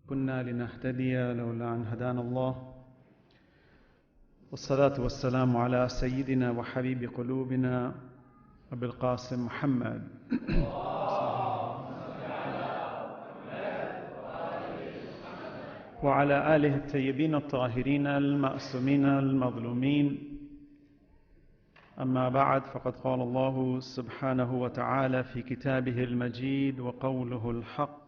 كنا لنهتدي لولا أن هدانا الله والصلاة والسلام على سيدنا وحبيب قلوبنا أبي القاسم محمد وعلى آله الطيبين الطاهرين المأسومين المظلومين. أما بعد، فقد قال الله سبحانه وتعالى في كتابه المجيد وقوله الحق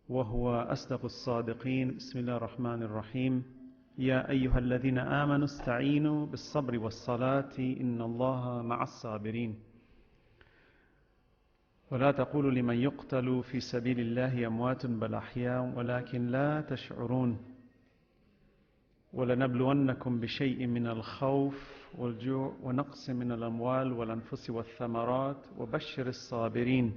وهو أصدق الصادقين. بسم الله الرحمن الرحيم. يا أيها الذين آمنوا استعينوا بالصبر والصلاة إن الله مع الصابرين ولا تقولوا لمن يقتل في سبيل الله أموات بل أحياء ولكن لا تشعرون ولنبلونكم بشيء من الخوف والجوع ونقص من الأموال والأنفس والثمرات وبشر الصابرين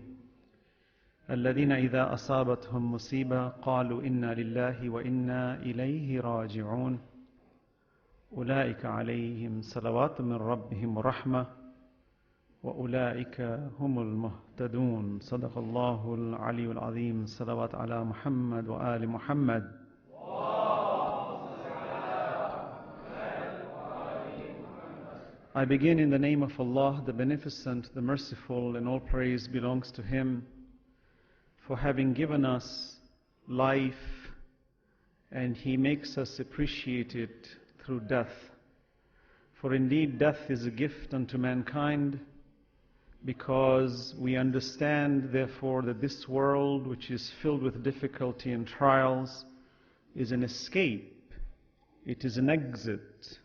الذين إذا أصابتهم مصيبة قالوا إنا لله وإنا إليه راجعون أولئك عليهم صلوات من ربهم ورحمة وأولئك هم المهتدون. صدق الله العلي العظيم. صلوات على محمد وآل محمد. I begin in the name of Allah, the Beneficent, the Merciful, and all praise belongs to Him for having given us life, and He makes us appreciate it through death. For indeed death is a gift unto mankind, because we understand therefore that this world, which is filled with difficulty and trials, is an escape. It is an exit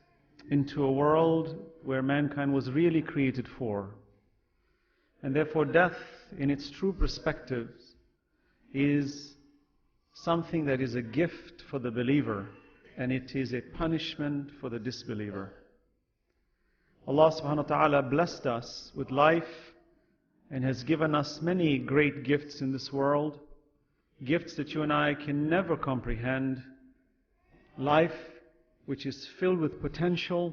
into a world where mankind was really created for. And therefore death in its true perspectives is something that is a gift for the believer, and it is a punishment for the disbeliever. Allah subhanahu wa ta'ala blessed us with life and has given us many great gifts in this world, gifts that you and I can never comprehend. Life which is filled with potential,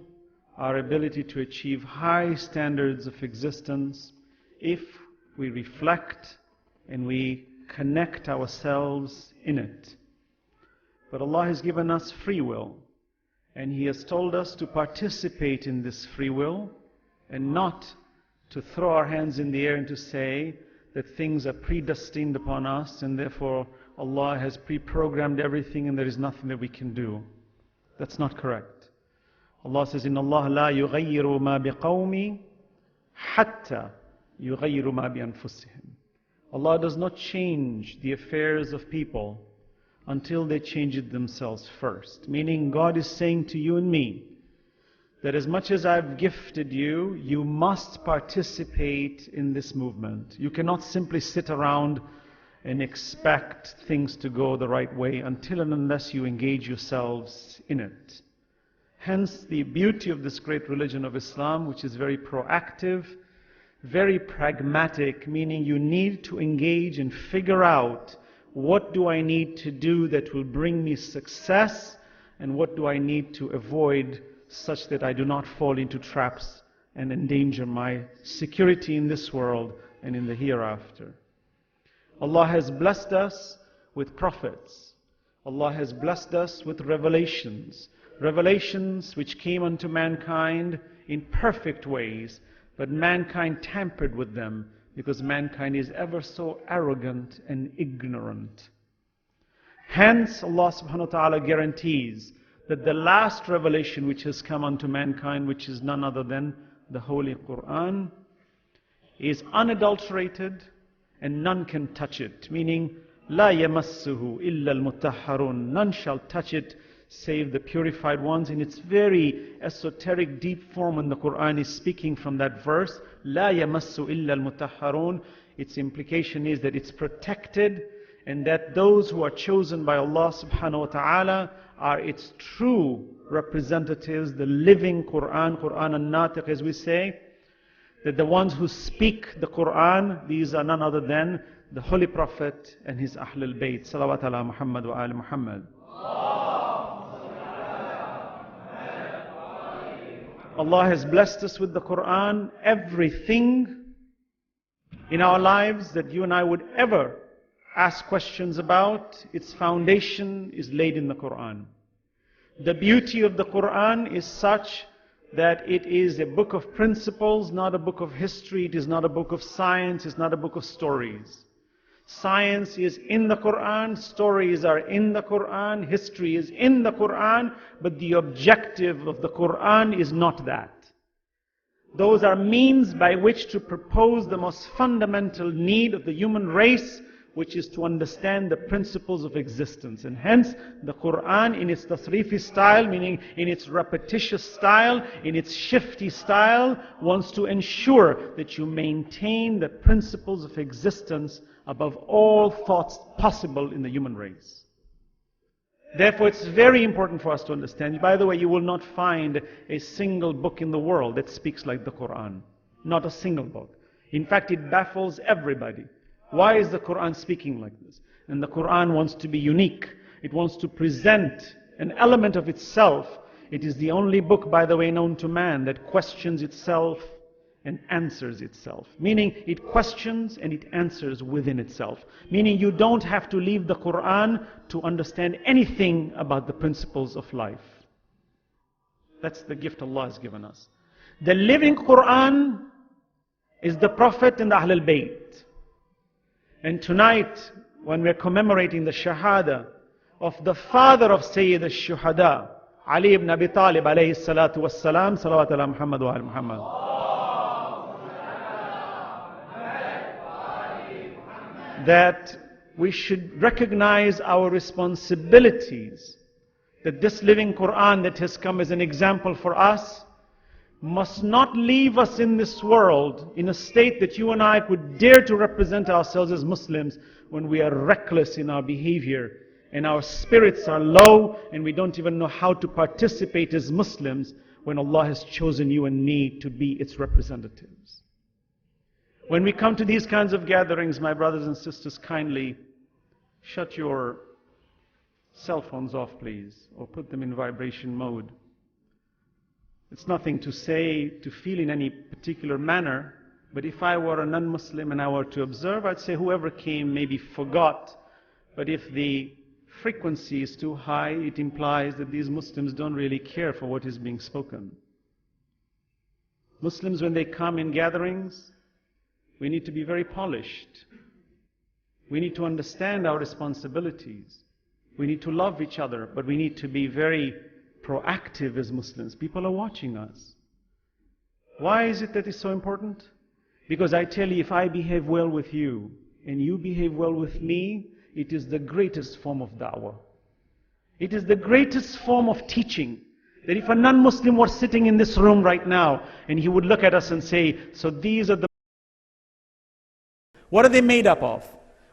our ability to achieve high standards of existence if we reflect and we connect ourselves in it. But Allah has given us free will, and He has told us to participate in this free will and not to throw our hands in the air and to say that things are predestined upon us and therefore Allah has pre-programmed everything and there is nothing that we can do. That's not correct. Allah says, إِنَّ اللَّهَ لَا يُغَيِّرُ مَا بِقَوْمِ حَتَّى يُغَيِّرُ مَا بِأَنفُسِهِمْ. Allah does not change the affairs of people until they change it themselves first. Meaning God is saying to you and me that as much as I've gifted you, you must participate in this movement. You cannot simply sit around and expect things to go the right way until and unless you engage yourselves in it. Hence the beauty of this great religion of Islam, which is very proactive, very pragmatic, meaning you need to engage and figure out what do I need to do that will bring me success and what do I need to avoid such that I do not fall into traps and endanger my security in this world and in the hereafter. Allah has blessed us with prophets. Allah has blessed us with revelations. Revelations which came unto mankind in perfect ways, but mankind tampered with them because mankind is ever so arrogant and ignorant. Hence Allah subhanahu wa ta'ala guarantees that the last revelation which has come unto mankind, which is none other than the Holy Quran, is unadulterated and none can touch it. Meaning لا يمسه إلا المطهرون. None shall touch it save the purified ones. In its very esoteric deep form, when the Quran is speaking from that verse, لا يمسه إلا المطهرون, its implication is that it's protected, and that those who are chosen by Allah subhanahu wa ta'ala are its true representatives, the living Quran, Quran al-Natiq as we say, that the ones who speak the Quran, these are none other than the Holy Prophet and his Ahlul Bayt. Salawat ala Muhammad wa ali Muhammad. Allah has blessed us with the Quran. Everything in our lives that you and I would ever ask questions about, its foundation is laid in the Quran. The beauty of the Quran is such that it is a book of principles, not a book of history. It is not a book of science. It's not a book of stories. Science is in the Quran, stories are in the Quran, history is in the Quran, but the objective of the Quran is not that. Those are means by which to propose the most fundamental need of the human race, which is to understand the principles of existence. And hence, the Quran in its tasrifi style, meaning in its repetitious style, in its shifty style, wants to ensure that you maintain the principles of existence above all thoughts possible in the human race. Therefore, it's very important for us to understand. By the way, you will not find a single book in the world that speaks like the Quran. Not a single book. In fact, it baffles everybody. Why is the Quran speaking like this? And the Quran wants to be unique. It wants to present an element of itself. It is the only book, by the way, known to man that questions itself and answers itself. Meaning, it questions and it answers within itself. Meaning, you don't have to leave the Quran to understand anything about the principles of life. That's the gift Allah has given us. The living Quran is the Prophet and the Ahlul Bayt. And tonight, when we're commemorating the Shahada of the father of Sayyid al-Shuhada, Ali ibn Abi Talib alayhi salatu wassalam, salawat ala Muhammad wa ala Muhammad. That we should recognize our responsibilities, that this living Quran that has come as an example for us must not leave us in this world in a state that you and I could dare to represent ourselves as Muslims when we are reckless in our behavior and our spirits are low and we don't even know how to participate as Muslims when Allah has chosen you and me to be its representatives. When we come to these kinds of gatherings, my brothers and sisters, kindly shut your cell phones off, please, or put them in vibration mode. It's nothing to say, to feel in any particular manner, but if I were a non-Muslim and I were to observe, I'd say whoever came maybe forgot. But if the frequency is too high, it implies that these Muslims don't really care for what is being spoken. Muslims, when they come in gatherings, we need to be very polished. We need to understand our responsibilities. We need to love each other, but we need to be very proactive as Muslims. People are watching us. Why is it that it's so important? Because I tell you, if I behave well with you, and you behave well with me, it is the greatest form of da'wah. It is the greatest form of teaching. That if a non-Muslim were sitting in this room right now, and he would look at us and say, so these are the... What are they made up of?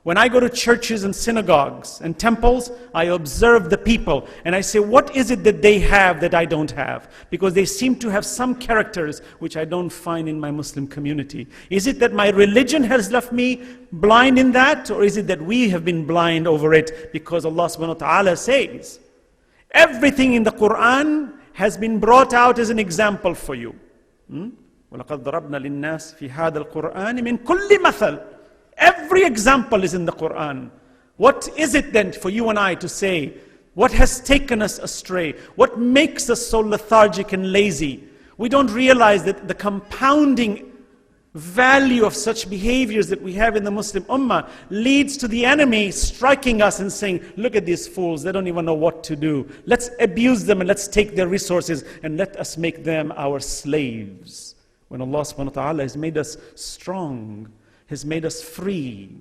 When I go to churches and synagogues and temples, I observe the people and I say, what is it that they have that I don't have? Because they seem to have some characters which I don't find in my Muslim community. Is it that my religion has left me blind in that? Or is it that we have been blind over it? Because Allah subhanahu wa ta'ala says, everything in the Quran has been brought out as an example for you. وَلَقَدْ ضَرَبْنَا لِلنَّاسِ فِي هَذَا الْقُرْآنِ مِنْ كُلِّ مَثَلٍ. Every example is in the Quran. What is it then for you and I to say, what has taken us astray? What makes us so lethargic and lazy? We don't realize that the compounding value of such behaviors that we have in the Muslim Ummah leads to the enemy striking us and saying, look at these fools, they don't even know what to do. Let's abuse them and let's take their resources and let us make them our slaves. When Allah subhanahu wa ta'ala has made us strong, has made us free.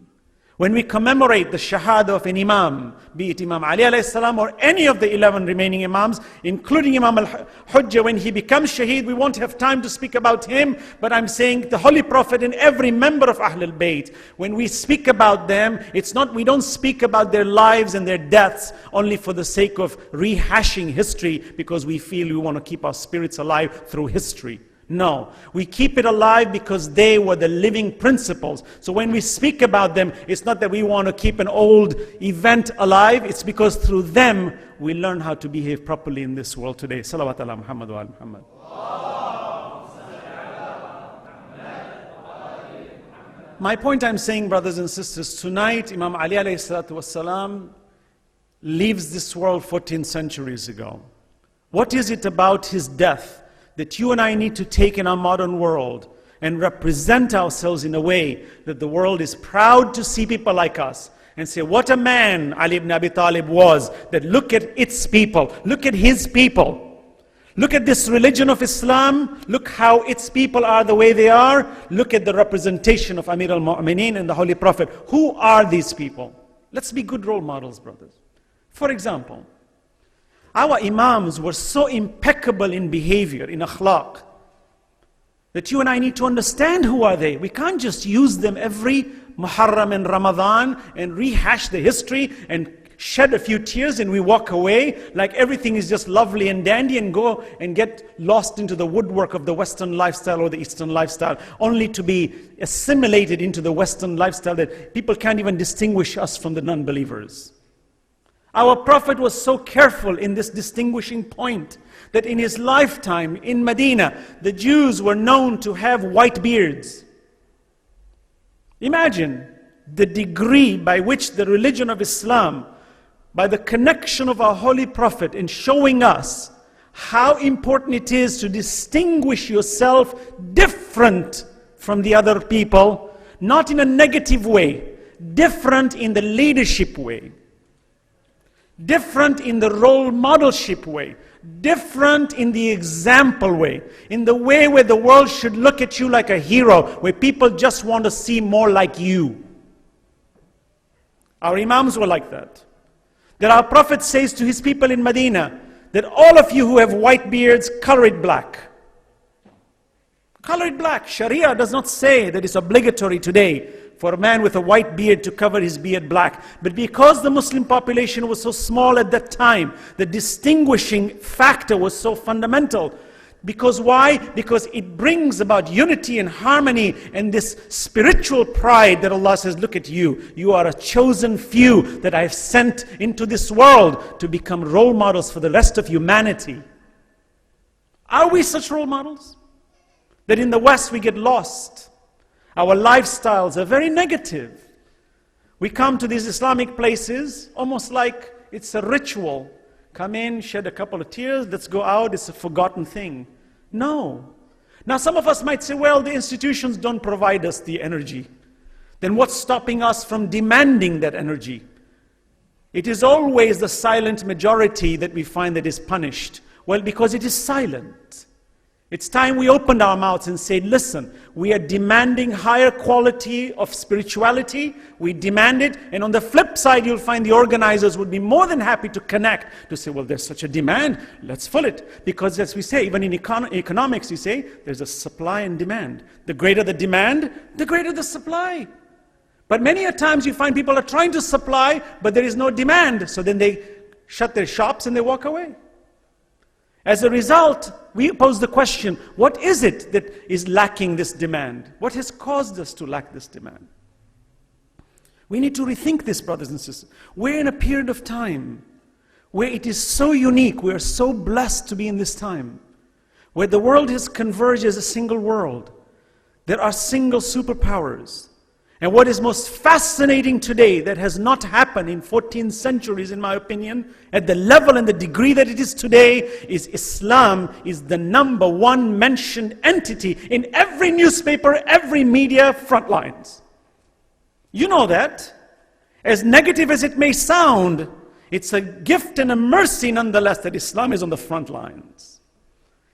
When we commemorate the shahada of an imam, be it Imam Ali alayhi salam or any of the 11 remaining imams, including Imam al-Hujjah, when he becomes shaheed, we won't have time to speak about him, but I'm saying the Holy Prophet and every member of Alulbayt, when we speak about them, we don't speak about their lives and their deaths only for the sake of rehashing history because we feel we want to keep our spirits alive through history. No, we keep it alive because they were the living principles. So when we speak about them, it's not that we want to keep an old event alive, it's because through them we learn how to behave properly in this world today. Salawat ala Muhammad wa ala Muhammad. My point I'm saying, brothers and sisters, tonight Imam Ali alayhi salatu wasalam leaves this world 14 centuries ago. What is it about his death that you and I need to take in our modern world and represent ourselves in a way that the world is proud to see people like us and say, what a man Ali ibn Abi Talib was, that look at its people, look at his people. Look at this religion of Islam, look how its people are the way they are, look at the representation of Amir al-Mu'mineen and the Holy Prophet. Who are these people? Let's be good role models, brothers. For example, our imams were so impeccable in behavior, in akhlaq, that you and I need to understand who are they. We can't just use them every Muharram and Ramadan and rehash the history and shed a few tears and we walk away like everything is just lovely and dandy and go and get lost into the woodwork of the Western lifestyle or the Eastern lifestyle, only to be assimilated into the Western lifestyle that people can't even distinguish us from the non-believers. Our Prophet was so careful in this distinguishing point that in his lifetime in Medina, the Jews were known to have white beards. Imagine the degree by which the religion of Islam, by the connection of our Holy Prophet in showing us how important it is to distinguish yourself different from the other people, not in a negative way, different in the leadership way, different in the role modelship way, different in the example way, in the way where the world should look at you like a hero, where people just want to see more like you. Our imams were like that. That our Prophet says to his people in Medina, that all of you who have white beards, color it black. Color it black. Sharia does not say that it's obligatory today for a man with a white beard to cover his beard black. But because the Muslim population was so small at that time, the distinguishing factor was so fundamental. Because why? Because it brings about unity and harmony and this spiritual pride that Allah says, look at you. You are a chosen few that I have sent into this world to become role models for the rest of humanity. Are we such role models? That in the West we get lost. Our lifestyles are very negative. We come to these Islamic places almost like it's a ritual. Come in, shed a couple of tears, let's go out, it's a forgotten thing. No. Now some of us might say, well, the institutions don't provide us the energy. Then what's stopping us from demanding that energy? It is always the silent majority that we find that is punished. Well, because it is silent. It's time we opened our mouths and said, listen, we are demanding higher quality of spirituality. We demand it. And on the flip side, you'll find the organizers would be more than happy to connect, to say, well, there's such a demand, let's fill it. Because as we say, even in economics, you say, there's a supply and demand. The greater the demand, the greater the supply. But many a times you find people are trying to supply, but there is no demand. So then they shut their shops and they walk away. As a result, we pose the question, what is it that is lacking this demand? What has caused us to lack this demand? We need to rethink this, brothers and sisters. We're in a period of time where it is so unique, we are so blessed to be in this time, where the world has converged as a single world. There are single superpowers. And what is most fascinating today that has not happened in 14 centuries, in my opinion, at the level and the degree that it is today, is Islam is the number one mentioned entity in every newspaper, every media front lines. You know that. As negative as it may sound, it's a gift and a mercy nonetheless that Islam is on the front lines.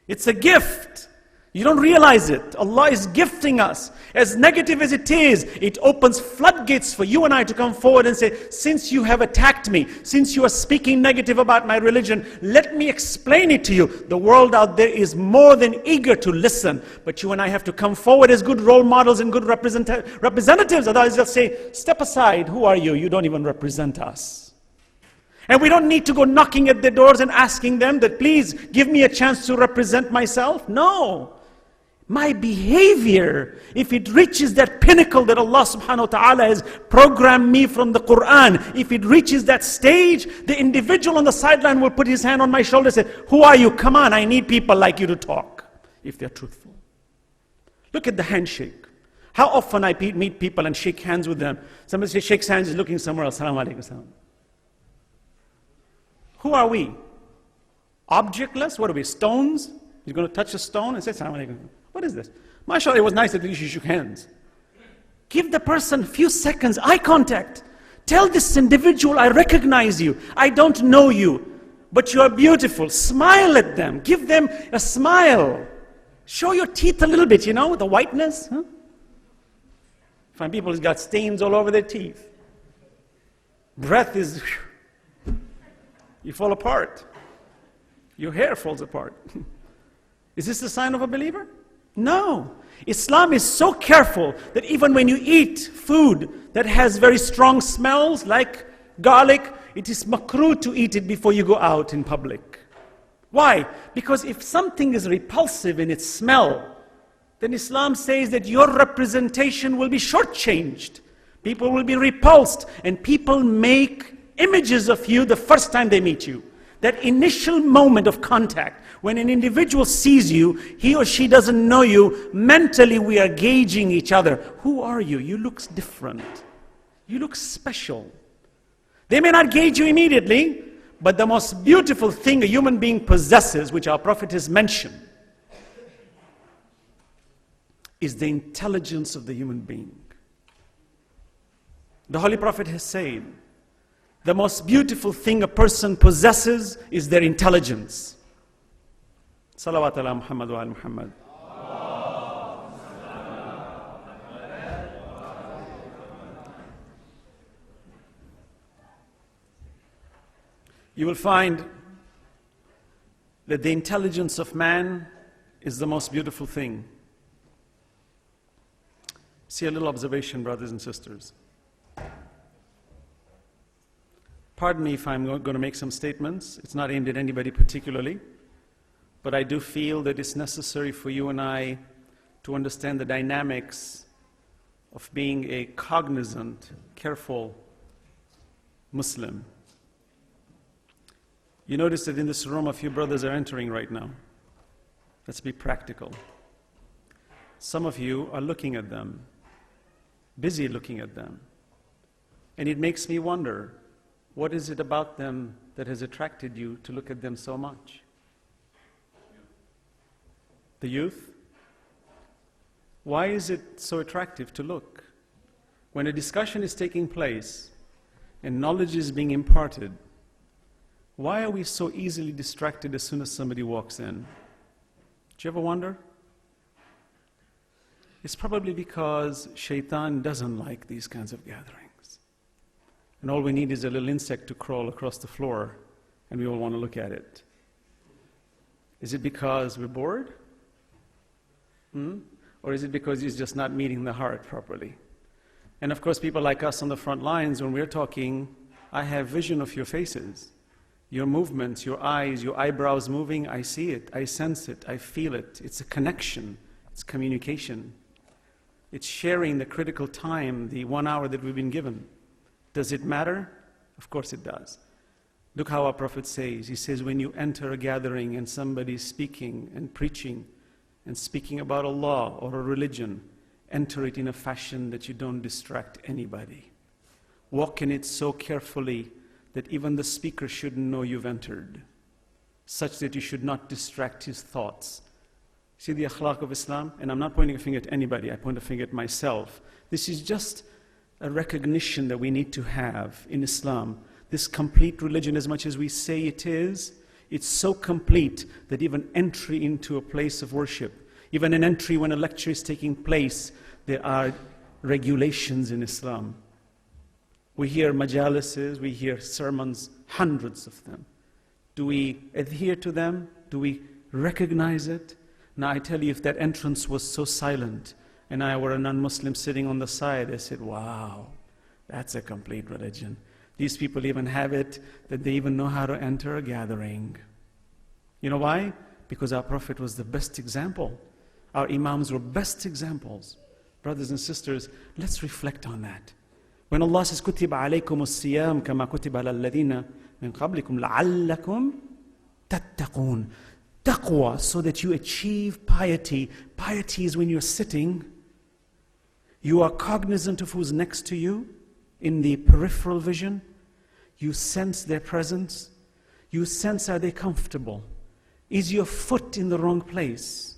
It's a gift You don't realize it. Allah is gifting us. As negative as it is, it opens floodgates for you and I to come forward and say, since you have attacked me, since you are speaking negative about my religion, let me explain it to you. The world out there is more than eager to listen. But you and I have to come forward as good role models and good representatives. Otherwise they'll say, step aside. Who are you? You don't even represent us. And we don't need to go knocking at their doors and asking them that, please give me a chance to represent myself. No. My behavior, if it reaches that pinnacle that Allah subhanahu wa ta'ala has programmed me from the Quran, if it reaches that stage, the individual on the sideline will put his hand on my shoulder and say, who are you? Come on, I need people like you to talk, if they're truthful. Look at the handshake. How often I meet people and shake hands with them. Somebody shakes hands, is looking somewhere else. Assalamu alaikum. Who are we? Objectless? What are we? Stones? You're going to touch a stone and say, Assalamu alaikum. What is this? MashaAllah, it was nice that you shook hands. Give the person a few seconds, eye contact. Tell this individual, I recognize you. I don't know you, but you are beautiful. Smile at them. Give them a smile. Show your teeth a little bit, the whiteness. Huh? Find people who's got stains all over their teeth. Breath is, you fall apart. Your hair falls apart. Is this the sign of a believer? No. Islam is so careful that even when you eat food that has very strong smells like garlic, it is makruh to eat it before you go out in public. Why? Because if something is repulsive in its smell, then Islam says that your representation will be shortchanged. People will be repulsed, and people make images of you the first time they meet you. That initial moment of contact, when an individual sees you, he or she doesn't know you, mentally we are gauging each other. Who are you? You look different. You look special. They may not gauge you immediately, but the most beautiful thing a human being possesses, which our Prophet has mentioned, is the intelligence of the human being. The Holy Prophet has said, the most beautiful thing a person possesses is their intelligence. Salawat ala Muhammad wa ala Muhammad. You will find that the intelligence of man is the most beautiful thing. See a little observation, brothers and sisters. Pardon me if I'm going to make some statements. It's not aimed at anybody particularly, but I do feel that it's necessary for you and I to understand the dynamics of being a cognizant, careful Muslim. You notice that in this room a few brothers are entering right now. Let's be practical. Some of you are looking at them, busy looking at them. And it makes me wonder, what is it about them that has attracted you to look at them so much? The youth? Why is it so attractive to look? When a discussion is taking place and knowledge is being imparted, why are we so easily distracted as soon as somebody walks in? Do you ever wonder? It's probably because shaitan doesn't like these kinds of gatherings. And all we need is a little insect to crawl across the floor, and we all want to look at it. Is it because we're bored? Or is it because it's just not meeting the heart properly? And of course, people like us on the front lines, when we're talking, I have vision of your faces, your movements, your eyes, your eyebrows moving. I see it, I sense it, I feel it. It's a connection, it's communication. It's sharing the critical time, the 1 hour that we've been given. Does it matter? Of course it does. Look how our Prophet says. He says, when you enter a gathering and somebody's speaking and preaching and speaking about Allah or a religion, enter it in a fashion that you don't distract anybody. Walk in it so carefully that even the speaker shouldn't know you've entered, such that you should not distract his thoughts. See the akhlaq of Islam? And I'm not pointing a finger at anybody, I point a finger at myself. This is just a recognition that we need to have in Islam. This complete religion, as much as we say it is, it's so complete that even entry into a place of worship, Even an entry when a lecture is taking place, there are regulations in Islam. We hear majalises, we hear sermons, hundreds of them. Do we adhere to them? Do we recognize it? Now I tell you, if that entrance was so silent and I were a non-Muslim sitting on the side, I said, wow, that's a complete religion. These people even have it that they even know how to enter a gathering. You know why? Because our Prophet was the best example. Our Imams were best examples. Brothers and sisters, let's reflect on that. When Allah says, كُتِبَ عَلَيْكُمُ الصِّيَامُ كَمَا كُتِبَ عَلَى الَّذِينَ مِنْ قَبْلِكُمْ لَعَلَّكُمْ تَتَّقُونَ. Taqwa, so that you achieve piety. Piety is when you're sitting, you are cognizant of who's next to you in the peripheral vision. You sense their presence. You sense, are they comfortable? Is your foot in the wrong place?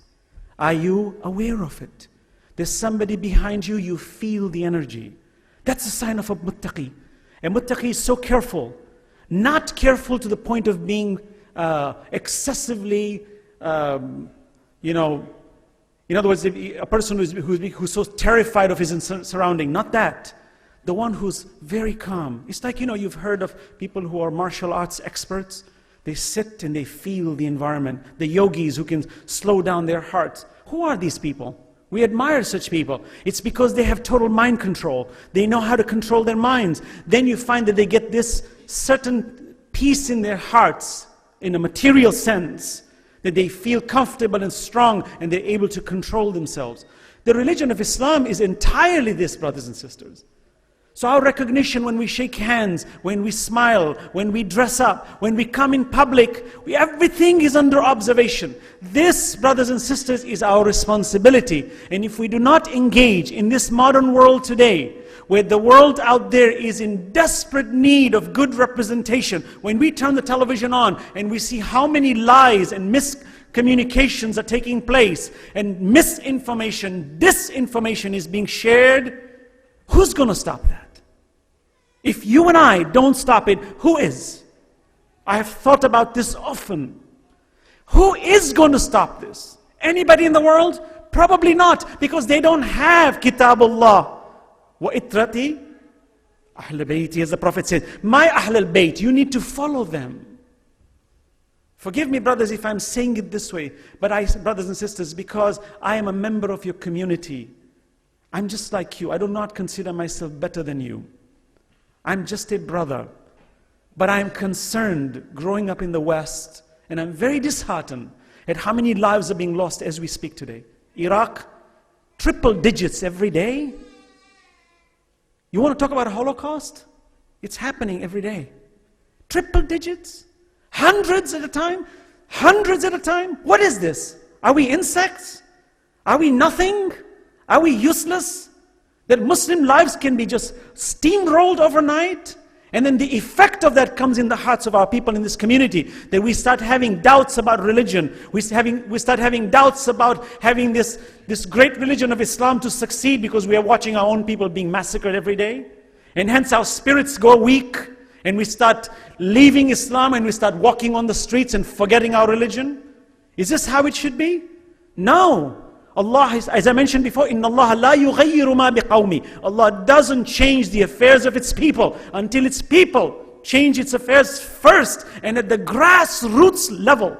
Are you aware of it? There's somebody behind you, you feel the energy. That's a sign of a muttaqi. A muttaqi is so careful. Not careful to the point of being excessively, in other words, a person who's so terrified of his surrounding. Not that. The one who's very calm. It's like, you've heard of people who are martial arts experts. They sit and they feel the environment. The yogis who can slow down their hearts. Who are these people? We admire such people. It's because they have total mind control. They know how to control their minds. Then you find that they get this certain peace in their hearts, in a material sense, that they feel comfortable and strong and they're able to control themselves. The religion of Islam is entirely this, brothers and sisters. So our recognition when we shake hands, when we smile, when we dress up, when we come in public, everything is under observation. This, brothers and sisters, is our responsibility. And if we do not engage in this modern world today, where the world out there is in desperate need of good representation, when we turn the television on and we see how many lies and miscommunications are taking place, and misinformation, disinformation is being shared, who's going to stop that? If you and I don't stop it, who is? I have thought about this often. Who is going to stop this? Anybody in the world? Probably not, because they don't have Kitabullah. Wa itrati Ahl Bayti, as the Prophet said, my Ahl Bayt, you need to follow them. Forgive me, brothers, if I'm saying it this way, but brothers and sisters, because I am a member of your community, I'm just like you. I do not consider myself better than you. I'm just a brother. But I'm concerned growing up in the West, and I'm very disheartened at how many lives are being lost as we speak today. Iraq, triple digits every day. You want to talk about a Holocaust? It's happening every day. Triple digits? Hundreds at a time? Hundreds at a time? What is this? Are we insects? Are we nothing? Are we useless? That Muslim lives can be just steamrolled overnight? And then the effect of that comes in the hearts of our people in this community, that we start having doubts about religion. We start having doubts about having this great religion of Islam to succeed, because we are watching our own people being massacred every day. And hence our spirits go weak, and we start leaving Islam and we start walking on the streets and forgetting our religion. Is this how it should be? No. Allah, as I mentioned before, إِنَّ اللَّهَ لَا يُغَيِّرُ مَا بِقَوْمِ. Allah doesn't change the affairs of its people until its people change its affairs first, and at the grassroots level.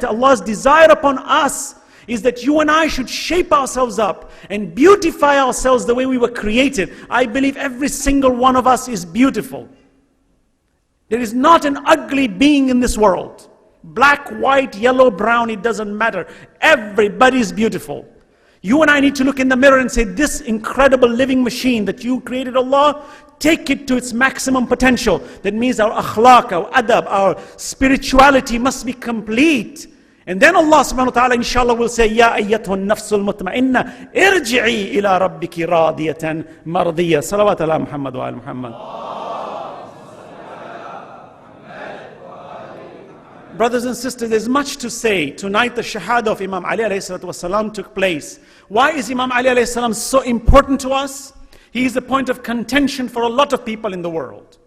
Allah's desire upon us is that you and I should shape ourselves up and beautify ourselves the way we were created. I believe every single one of us is beautiful. There is not an ugly being in this world. Black, white, yellow, brown, it doesn't matter. Everybody is beautiful. You and I need to look in the mirror and say, this incredible living machine that you created, Allah, take it to its maximum potential. That means our akhlaq, our adab, our spirituality must be complete. And then Allah subhanahu wa ta'ala inshallah will say, Ya ayyatuha nafsul mutma'inna, irji'i ila rabbiki radiyatan mardiyya. Salawat ala Muhammad wa ala Muhammad. Brothers and sisters, there's much to say. Tonight the shahada of Imam Ali alayhi salatu wasalam took place. Why is Imam Ali alayhi salam so important to us? He is a point of contention for a lot of people in the world.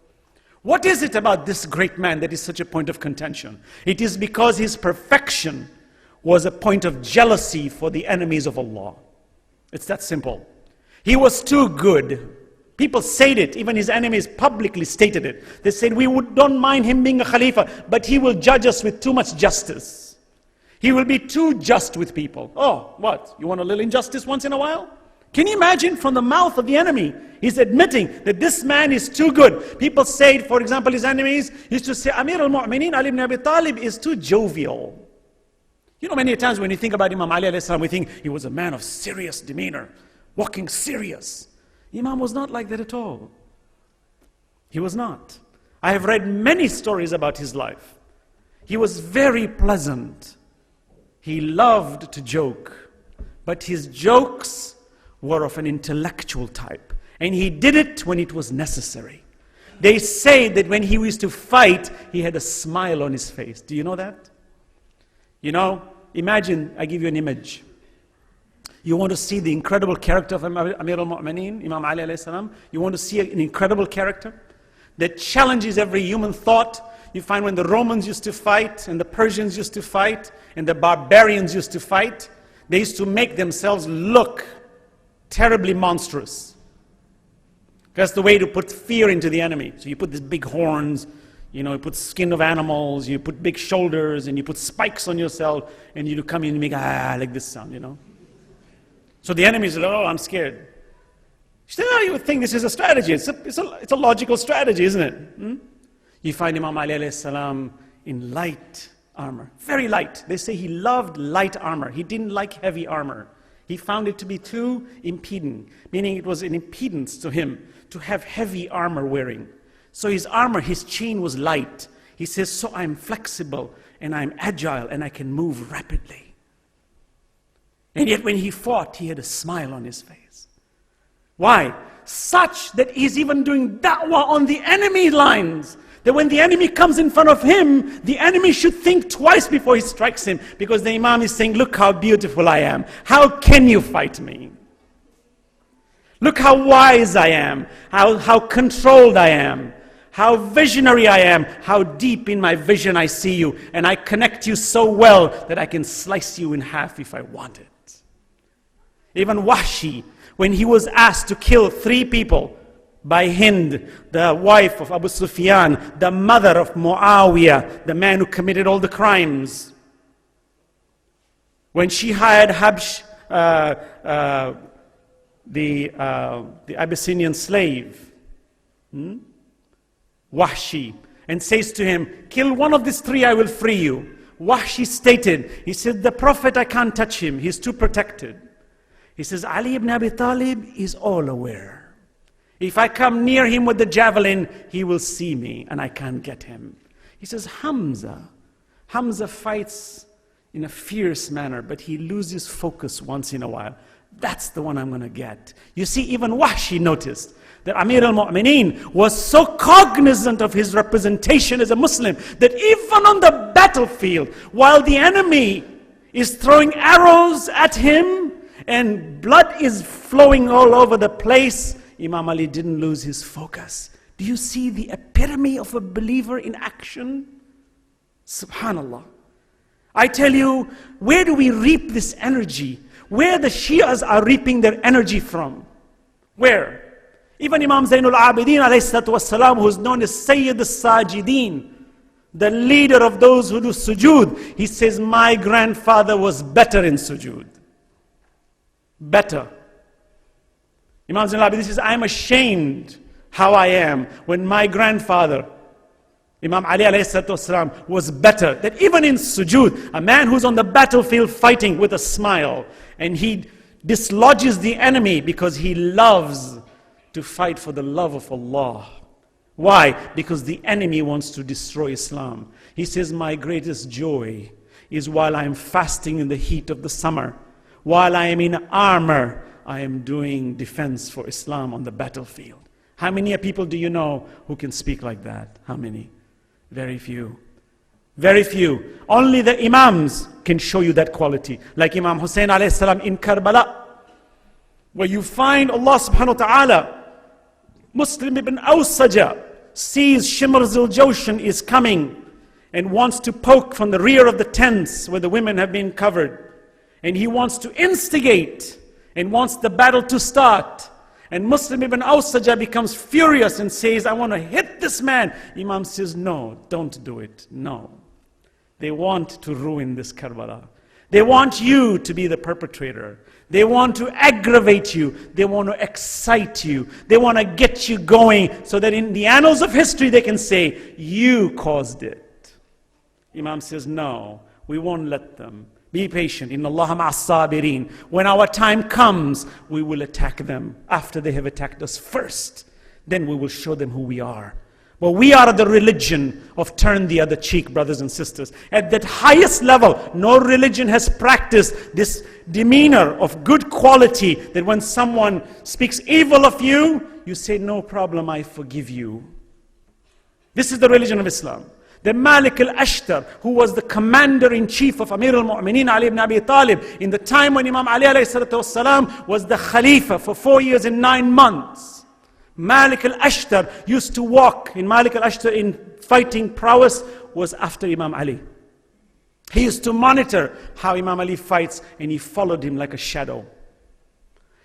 What is it about this great man that is such a point of contention? It is because his perfection was a point of jealousy for the enemies of Allah. It's that simple. He was too good. People said it, even his enemies publicly stated it. They said, don't mind him being a Khalifa, but he will judge us with too much justice. He will be too just with people. Oh, what? You want a little injustice once in a while? Can you imagine, from the mouth of the enemy, he's admitting that this man is too good. People say, for example, his enemies used to say, Amir al-Mu'mineen Ali ibn Abi Talib is too jovial. You know, many times when you think about Imam Ali alayhi salam, we think he was a man of serious demeanor, walking serious. Imam was not like that at all. He was not. I have read many stories about his life. He was very pleasant. He loved to joke, but his jokes were of an intellectual type, and he did it when it was necessary. They say that when he used to fight, he had a smile on his face. Do you know that? You know, imagine, I give you an image. You want to see the incredible character of Amir al-Mu'mineen, Imam Ali alayhi salam? You want to see an incredible character that challenges every human thought? You find when the Romans used to fight, and the Persians used to fight, and the barbarians used to fight, they used to make themselves look terribly monstrous. That's the way to put fear into the enemy. So you put these big horns, you know, you put skin of animals, you put big shoulders, and you put spikes on yourself, and you come in and make like this sound, you know. So the enemy said, oh, I'm scared. You would think this is a strategy. It's a logical strategy, isn't it? You find Imam Ali alayhi salam in light armor, very light. They say he loved light armor. He didn't like heavy armor. He found it to be too impeding, meaning it was an impedance to him to have heavy armor wearing. So his armor, his chain was light. He says, so I'm flexible and I'm agile and I can move rapidly. And yet when he fought, he had a smile on his face. Why? Such that he's even doing da'wah on the enemy lines. That when the enemy comes in front of him, the enemy should think twice before he strikes him. Because the Imam is saying, look how beautiful I am. How can you fight me? Look how wise I am. How controlled I am. How visionary I am. How deep in my vision I see you. And I connect you so well that I can slice you in half if I want it. Even Wahshi, when he was asked to kill 3 people, by Hind, the wife of Abu Sufyan, the mother of Muawiyah, the man who committed all the crimes. When she hired Habsh, the Abyssinian slave, Wahshi, and says to him, kill one of these 3, I will free you. Wahshi stated, he said, the Prophet, I can't touch him, he's too protected. He says, Ali ibn Abi Talib is all aware. If I come near him with the javelin, he will see me and I can't get him. He says, Hamza fights in a fierce manner, but he loses focus once in a while. That's the one I'm going to get. You see, even Wahshi noticed that Amir al-Mu'mineen was so cognizant of his representation as a Muslim that even on the battlefield, while the enemy is throwing arrows at him and blood is flowing all over the place, Imam Ali didn't lose his focus. Do you see the epitome of a believer in action? Subhanallah. I tell you, where do we reap this energy? Where the Shias are reaping their energy from? Where? Even Imam Zainul Abidin alayhi salatu wasalam, who is known as Sayyid al-Sajideen, the leader of those who do sujood, he says, my grandfather was better in sujood. Better. Imam Zainul Abidin says, I am ashamed how I am when my grandfather, Imam Ali alayhi salatu wasalam, was better. That even in sujood, a man who's on the battlefield fighting with a smile, and he dislodges the enemy because he loves to fight for the love of Allah. Why? Because the enemy wants to destroy Islam. He says, my greatest joy is while I am fasting in the heat of the summer, while I am in armor, I am doing defense for Islam on the battlefield. How many people do you know who can speak like that? How many? Very few. Very few. Only the Imams can show you that quality. Like Imam Hussein alayhi salam in Karbala, where you find Allah subhanahu wa ta'ala, Muslim ibn Awsaja sees Shimr Zil Joshan is coming, and wants to poke from the rear of the tents where the women have been covered. And he wants to instigate and wants the battle to start. And Muslim ibn Awsaja becomes furious and says, I want to hit this man. Imam says, no, don't do it. No. They want to ruin this Karbala. They want you to be the perpetrator. They want to aggravate you. They want to excite you. They want to get you going so that in the annals of history they can say, you caused it. Imam says, no, we won't let them. Be patient. Inna Allah ma'as sabirin. When our time comes, we will attack them after they have attacked us first. Then we will show them who we are. But we are the religion of turn the other cheek, brothers and sisters. At that highest level, no religion has practiced this demeanor of good quality that when someone speaks evil of you, you say, no problem, I forgive you. This is the religion of Islam. The Malik al-Ashtar, who was the commander-in-chief of Amir al-Mu'mineen Ali ibn Abi Talib, in the time when Imam Ali alayhi salatu wasalam was the Khalifa for 4 years and 9 months. Malik al-Ashtar used to walk, in Malik al-Ashtar in fighting prowess was after Imam Ali. He used to monitor how Imam Ali fights and he followed him like a shadow.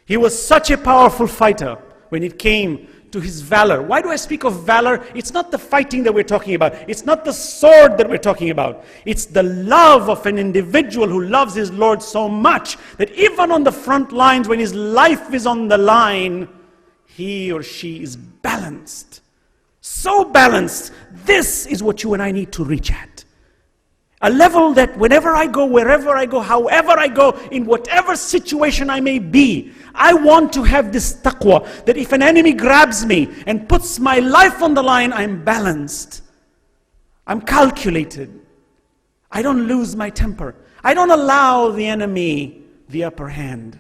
He was such a powerful fighter when it came to his valor. Why do I speak of valor? It's not the fighting that we're talking about. It's not the sword that we're talking about. It's the love of an individual who loves his Lord so much that even on the front lines when his life is on the line, he or she is balanced. So balanced. This is what you and I need to reach at. A level that whenever I go, wherever I go, however I go, in whatever situation I may be, I want to have this taqwa, that if an enemy grabs me and puts my life on the line, I'm balanced. I'm calculated. I don't lose my temper. I don't allow the enemy the upper hand.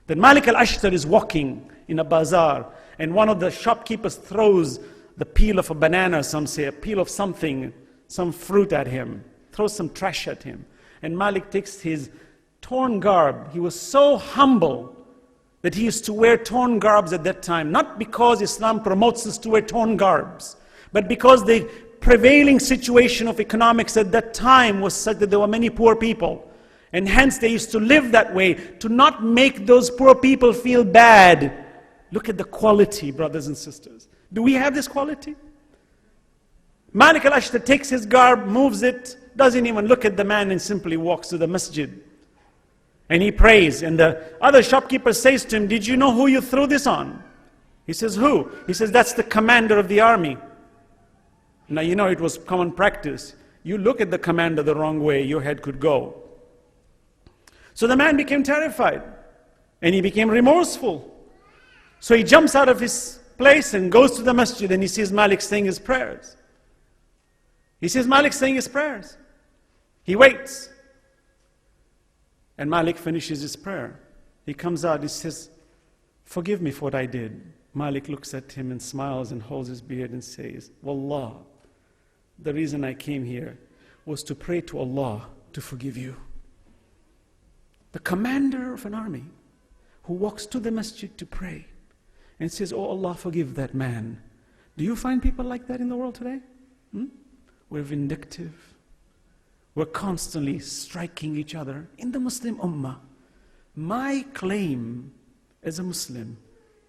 Then Malik al-Ashtar is walking in a bazaar, and one of the shopkeepers throws the peel of a banana, some say, a peel of something, some fruit at him, throws some trash at him. And Malik takes his torn garb. He was so humble that he used to wear torn garbs at that time, not because Islam promotes us to wear torn garbs, but because the prevailing situation of economics at that time was such that there were many poor people. And hence they used to live that way, to not make those poor people feel bad. Look at the quality, brothers and sisters. Do we have this quality? Malik al-Ashtar takes his garb, moves it, doesn't even look at the man and simply walks to the masjid. And he prays. And the other shopkeeper says to him, did you know who you threw this on? He says, who? He says, that's the commander of the army. Now you know it was common practice. You look at the commander the wrong way, your head could go. So the man became terrified. And he became remorseful. So he jumps out of his place and goes to the masjid and he sees Malik saying his prayers. He sees Malik saying his prayers. He waits. And Malik finishes his prayer. He comes out, he says, forgive me for what I did. Malik looks at him and smiles and holds his beard and says, Wallah, the reason I came here was to pray to Allah to forgive you. The commander of an army who walks to the masjid to pray and says, oh Allah, forgive that man. Do you find people like that in the world today? We're vindictive. We're constantly striking each other. In the Muslim Ummah, my claim as a Muslim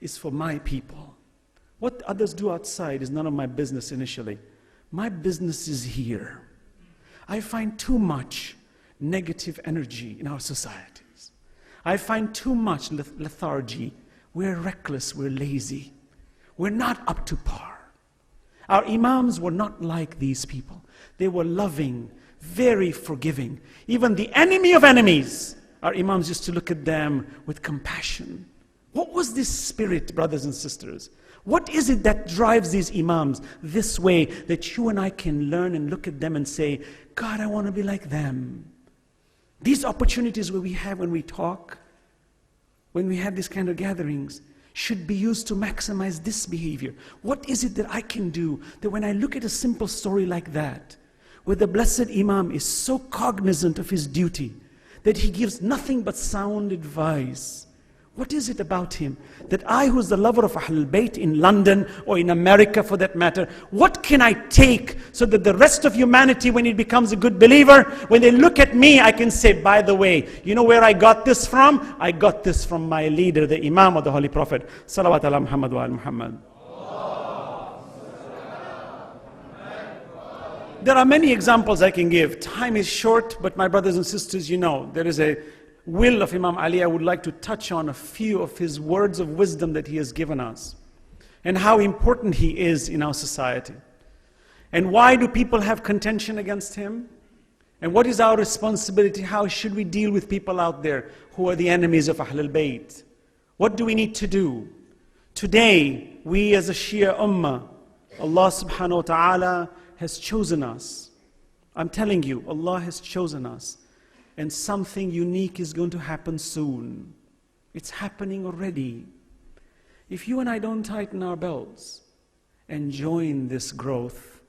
is for my people. What others do outside is none of my business initially. My business is here. I find too much negative energy in our societies. I find too much lethargy. We're reckless, we're lazy. We're not up to par. Our imams were not like these people. They were loving, very forgiving. Even the enemy of enemies, our imams used to look at them with compassion. What was this spirit, brothers and sisters? What is it that drives these imams this way that you and I can learn and look at them and say, God, I want to be like them. These opportunities where we have when we talk, when we have these kind of gatherings, should be used to maximize this behavior. What is it that I can do that when I look at a simple story like that, where the blessed Imam is so cognizant of his duty, that he gives nothing but sound advice. What is it about him that I, who's the lover of Alulbayt in London or in America for that matter, what can I take so that the rest of humanity, when it becomes a good believer, when they look at me, I can say, by the way, you know where I got this from? I got this from my leader, the Imam of the Holy Prophet. Salawat ala Muhammad wa ala Muhammad. There are many examples I can give. Time is short, but my brothers and sisters, you know, there is a will of Imam Ali. I would like to touch on a few of his words of wisdom that he has given us and how important he is in our society. And why do people have contention against him? And what is our responsibility? How should we deal with people out there who are the enemies of Ahlul Bayt? What do we need to do? Today, we as a Shia Ummah, Allah subhanahu wa ta'ala has chosen us. I'm telling you, Allah has chosen us. And something unique is going to happen soon. It's happening already. If you and I don't tighten our belts and join this growth,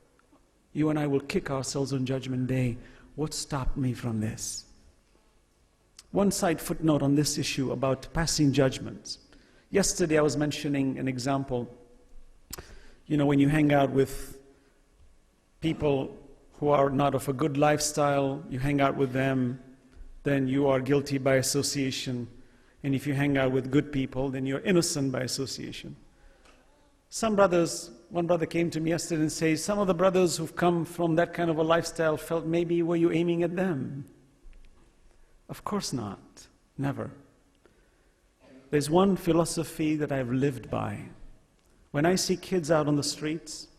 you and I will kick ourselves on Judgment Day. What stopped me from this? One side footnote on this issue about passing judgments. Yesterday I was mentioning an example. You know, when you hang out with people who are not of a good lifestyle, you hang out with them, then you are guilty by association. And if you hang out with good people, then you're innocent by association. One brother came to me yesterday and said, some of the brothers who've come from that kind of a lifestyle felt maybe were you aiming at them? Of course not. Never. There's one philosophy that I've lived by. When I see kids out on the streets,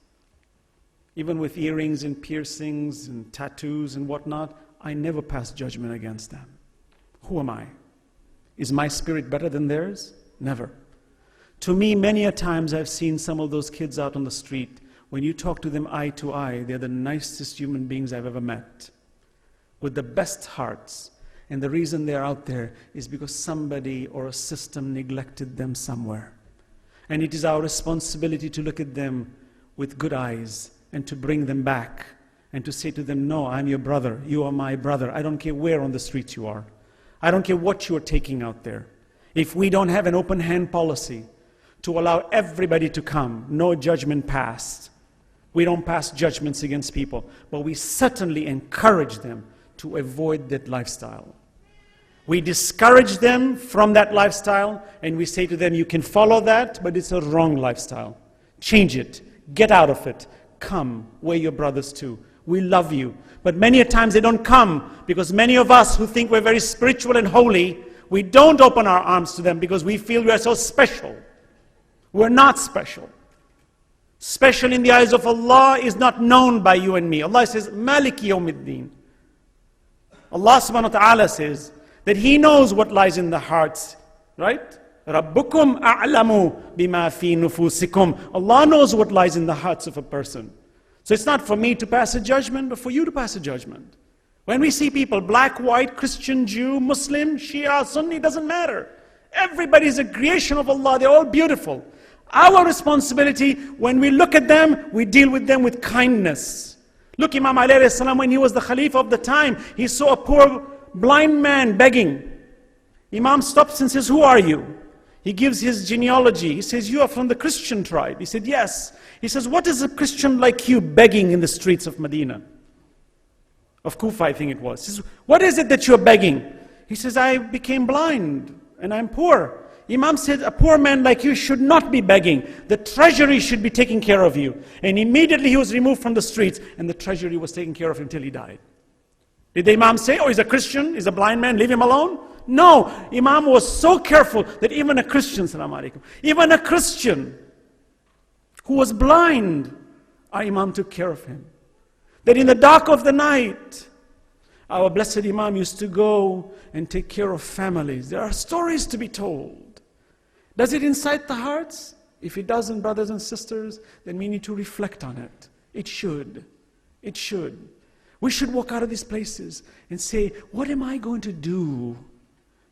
even with earrings and piercings and tattoos and whatnot, I never pass judgment against them. Who am I? Is my spirit better than theirs? Never. To me, many a times I've seen some of those kids out on the street. When you talk to them eye to eye, they're the nicest human beings I've ever met, with the best hearts. And the reason they're out there is because somebody or a system neglected them somewhere. And it is our responsibility to look at them with good eyes and to bring them back. And to say to them, no, I'm your brother, you are my brother. I don't care where on the streets you are. I don't care what you're taking out there. If we don't have an open hand policy to allow everybody to come, no judgment passed. We don't pass judgments against people, but we certainly encourage them to avoid that lifestyle. We discourage them from that lifestyle, and we say to them, you can follow that, but it's a wrong lifestyle. Change it. Get out of it. Come, we're your brothers too. We love you. But many a times they don't come because many of us who think we're very spiritual and holy, we don't open our arms to them because we feel we are so special. We're not special. Special in the eyes of Allah is not known by you and me. Allah says, Maliki yawmiddin. Allah subhanahu wa ta'ala says that He knows what lies in the hearts, right? Rabbukum a'lamu bima fi nufusikum. Allah knows what lies in the hearts of a person. So it's not for me to pass a judgment, but for you to pass a judgment. When we see people, black, white, Christian, Jew, Muslim, Shia, Sunni, it doesn't matter. Everybody is a creation of Allah. They're all beautiful. Our responsibility, when we look at them, we deal with them with kindness. Look, Imam Ali alayhi salam, when he was the Khalifa of the time, he saw a poor blind man begging. Imam stops and says, who are you? He gives his genealogy. He says, you are from the Christian tribe. He said, yes. He says, what is a Christian like you begging in the streets of Medina? Of Kufa, I think it was. He says, what is it that you're begging? He says, I became blind and I'm poor. Imam said, a poor man like you should not be begging. The treasury should be taking care of you. And immediately he was removed from the streets and the treasury was taking care of him till he died. Did the Imam say, oh, he's a Christian, he's a blind man, leave him alone? No, Imam was so careful that even a Christian, salam alaikum, even a Christian who was blind, our Imam took care of him. That in the dark of the night, our blessed Imam used to go and take care of families. There are stories to be told. Does it incite the hearts? If it doesn't, brothers and sisters, then we need to reflect on it. It should. It should. We should walk out of these places and say, what am I going to do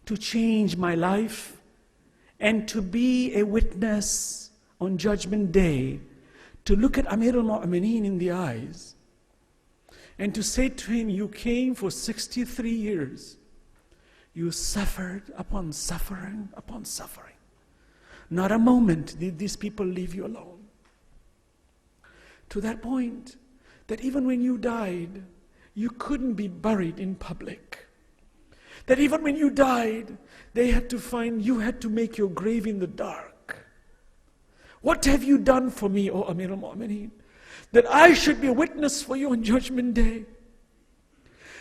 to change my life and to be a witness on Judgment Day, to look at Amir al-Mu'mineen in the eyes and to say to him, you came for 63 years. you suffered upon suffering upon suffering. Not a moment did these people leave you alone. To that point that even when you died, you couldn't be buried in public. That even when you died, they had to find, you had to make your grave in the dark. What have you done for me, O Amir al-Mu'mineen? That I should be a witness for you on Judgment Day.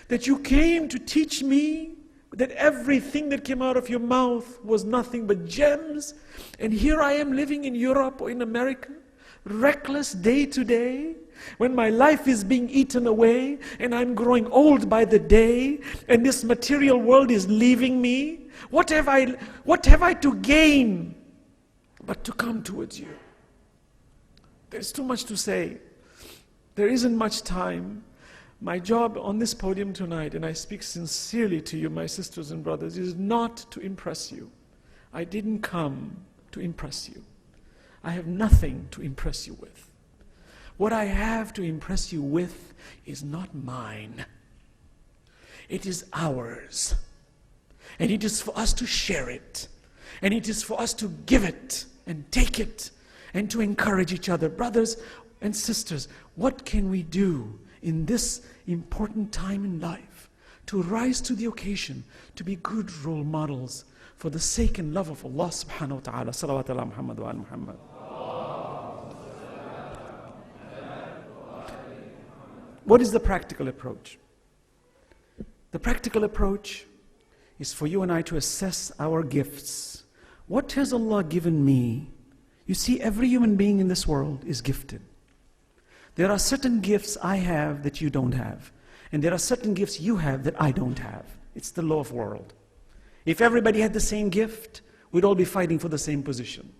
That you came to teach me that everything that came out of your mouth was nothing but gems. And here I am living in Europe or in America, reckless day to day, when my life is being eaten away and I'm growing old by the day and this material world is leaving me. What have I to gain but to come towards you? There's too much to say. There isn't much time. My job on this podium tonight, and I speak sincerely to you, my sisters and brothers, is not to impress you. I didn't come to impress you. I have nothing to impress you with. What I have to impress you with is not mine. It is ours. And it is for us to share it. And it is for us to give it and take it and to encourage each other. Brothers and sisters, what can we do in this important time in life to rise to the occasion, to be good role models for the sake and love of Allah subhanahu wa ta'ala. Salawat ala Muhammad wa ala Muhammad. What is the practical approach? The practical approach is for you and I to assess our gifts. What has Allah given me? You see, every human being in this world is gifted. There are certain gifts I have that you don't have. And there are certain gifts you have that I don't have. It's the law of world. If everybody had the same gift, we'd all be fighting for the same position.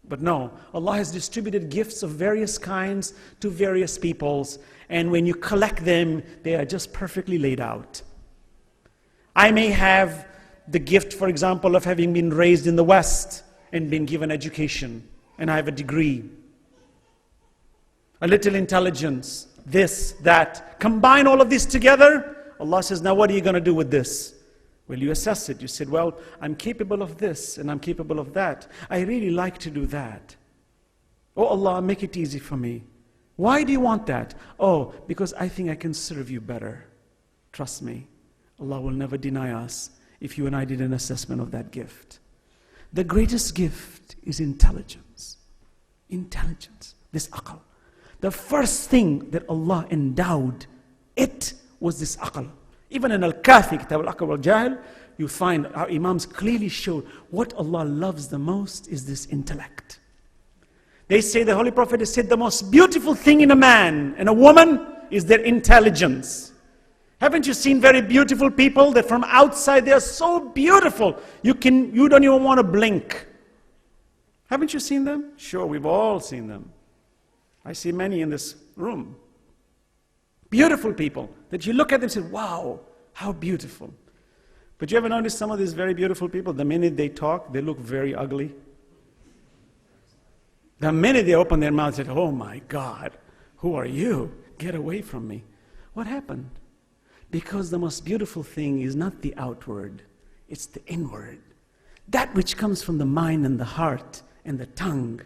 But no, Allah has distributed gifts of various kinds to various peoples. And when you collect them, they are just perfectly laid out. I may have the gift, for example, of having been raised in the West and been given education. And I have a degree. A little intelligence, this, that. Combine all of this together, Allah says, now what are you going to do with this? Well, you assess it. You said, well, I'm capable of this and I'm capable of that. I really like to do that. Oh Allah, make it easy for me. Why do you want that? Oh, because I think I can serve you better. Trust me, Allah will never deny us if you and I did an assessment of that gift. The greatest gift is intelligence. Intelligence, this aql. The first thing that Allah endowed it was this aql. Even in Al-Kafi, Kitab Al-Aql wal-Jahil, you find our Imams clearly showed what Allah loves the most is this intellect. They say, the Holy Prophet has said, the most beautiful thing in a man and a woman is their intelligence. Haven't you seen very beautiful people that from outside they are so beautiful, you don't even want to blink? Haven't you seen them? Sure, we've all seen them. I see many in this room. Beautiful people that you look at them and say, wow, how beautiful. But you ever notice some of these very beautiful people, the minute they talk, they look very ugly? The minute they open their mouth and say, oh my God, who are you? Get away from me. What happened? Because the most beautiful thing is not the outward, it's the inward. That which comes from the mind and the heart and the tongue,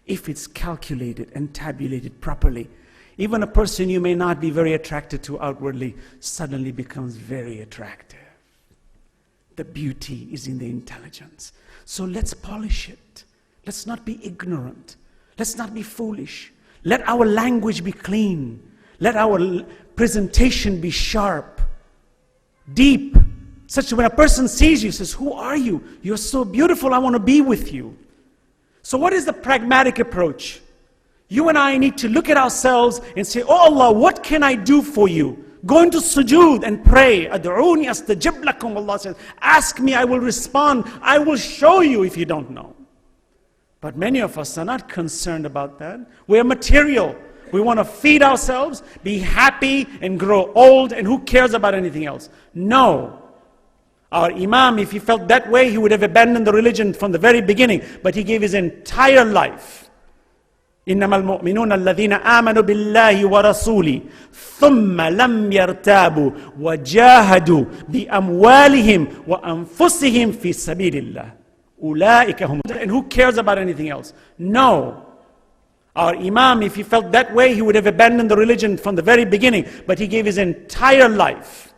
if it's calculated and tabulated properly, even a person you may not be very attracted to outwardly suddenly becomes very attractive. The beauty is in the intelligence. So let's polish it. Let's not be ignorant. Let's not be foolish. Let our language be clean. Let our presentation be sharp, deep, such that when a person sees you, says, who are you? You're so beautiful, I want to be with you. So what is the pragmatic approach? You and I need to look at ourselves and say, oh Allah, what can I do for you? Go into sujood and pray. Ad'uni astajib lakum, Allah says, ask me, I will respond. I will show you if you don't know. But many of us are not concerned about that. We're material. We want to feed ourselves, be happy and grow old, and who cares about anything else? No. Our Imam, if he felt that way, he would have abandoned the religion from the very beginning. But he gave his entire life إنما المؤمنون الذين آمنوا بالله ورسوله ثم لم يرتابوا وجاهدوا بأموالهم وأنفسهم في سبيل الله أولئك هم. And who cares about anything else? No. Our Imam, if he felt that way, he would have abandoned the religion from the very beginning. But he gave his entire life.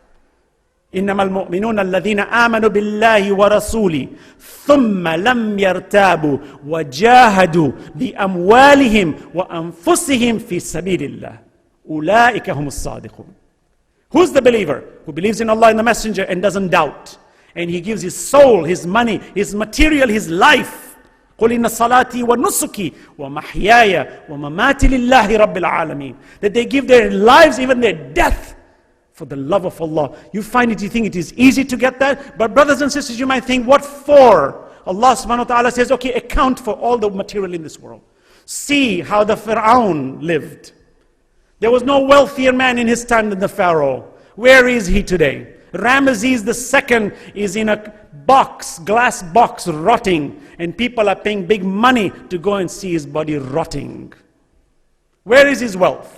إنما المؤمنون الذين آمنوا بالله ورسوله ثم لم يرتابوا وجاهدوا بأموالهم وأنفسهم في سبيل الله أولئك هم الصادقون. Who's the believer? Who believes in Allah and the Messenger and doesn't doubt. And he gives his soul, his money, his material, his life. قل إن صلاتي ونسكي ومحياي ومماتي لله رب العالمين. That they give their lives, even their death, for the love of Allah. You find it, you think it is easy to get that. But brothers and sisters, you might think, what for? Allah subhanahu wa ta'ala says, okay, account for all the material in this world. See how the Pharaoh lived. There was no wealthier man in his time than the Pharaoh. Where is he today? Ramesses II is in a box, glass box, rotting. And people are paying big money to go and see his body rotting. Where is his wealth?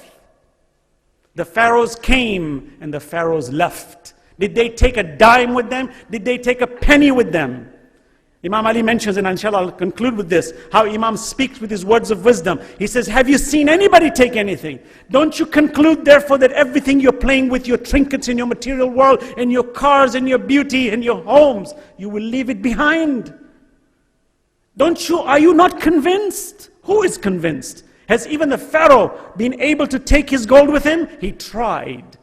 The pharaohs came and the pharaohs left. Did they take a dime with them? Did they take a penny with them? Imam Ali mentions, and inshallah I'll conclude with this, how Imam speaks with his words of wisdom. He says, have you seen anybody take anything? Don't you conclude therefore that everything you're playing with, your trinkets in your material world, and your cars and your beauty and your homes, you will leave it behind? Are you not convinced? Who is convinced? Has even the Pharaoh been able to take his gold with him? He tried.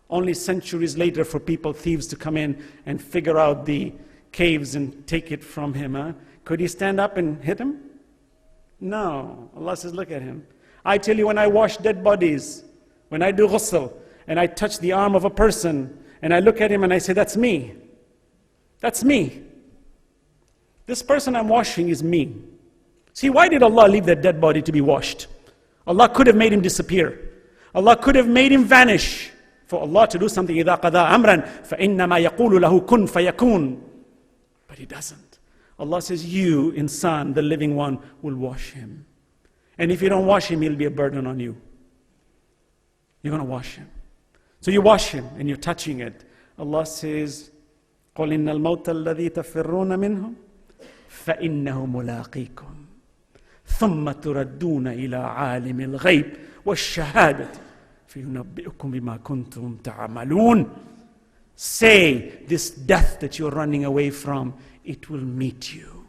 Only centuries later for thieves to come in and figure out the caves and take it from him. Could he stand up and hit him? No. Allah says, look at him. I tell you, when I wash dead bodies, when I do ghusl, and I touch the arm of a person, and I look at him and I say, that's me. That's me. This person I'm washing is me. See, why did Allah leave that dead body to be washed? Allah could have made him disappear. Allah could have made him vanish. For Allah to do something, إِذَا قَضَى أَمْرًا فَإِنَّمَا يَقُولُ لَهُ كُنْ فَيَكُونُ. But He doesn't. Allah says, you, insan, the living one, will wash him. And if you don't wash him, he'll be a burden on you. You're going to wash him. So you wash him and you're touching it. Allah says, قُلْ إِنَّ الْمَوْتَ الَّذِي تَفِرُّونَ مِنْهُ فَإِنَّهُ مُلَاقِيكُمْ ثم تردون إلى عالم الغيب والشهادة فينبئكم بما كنتم تعملون. Say, this death that you're running away from, it will meet you.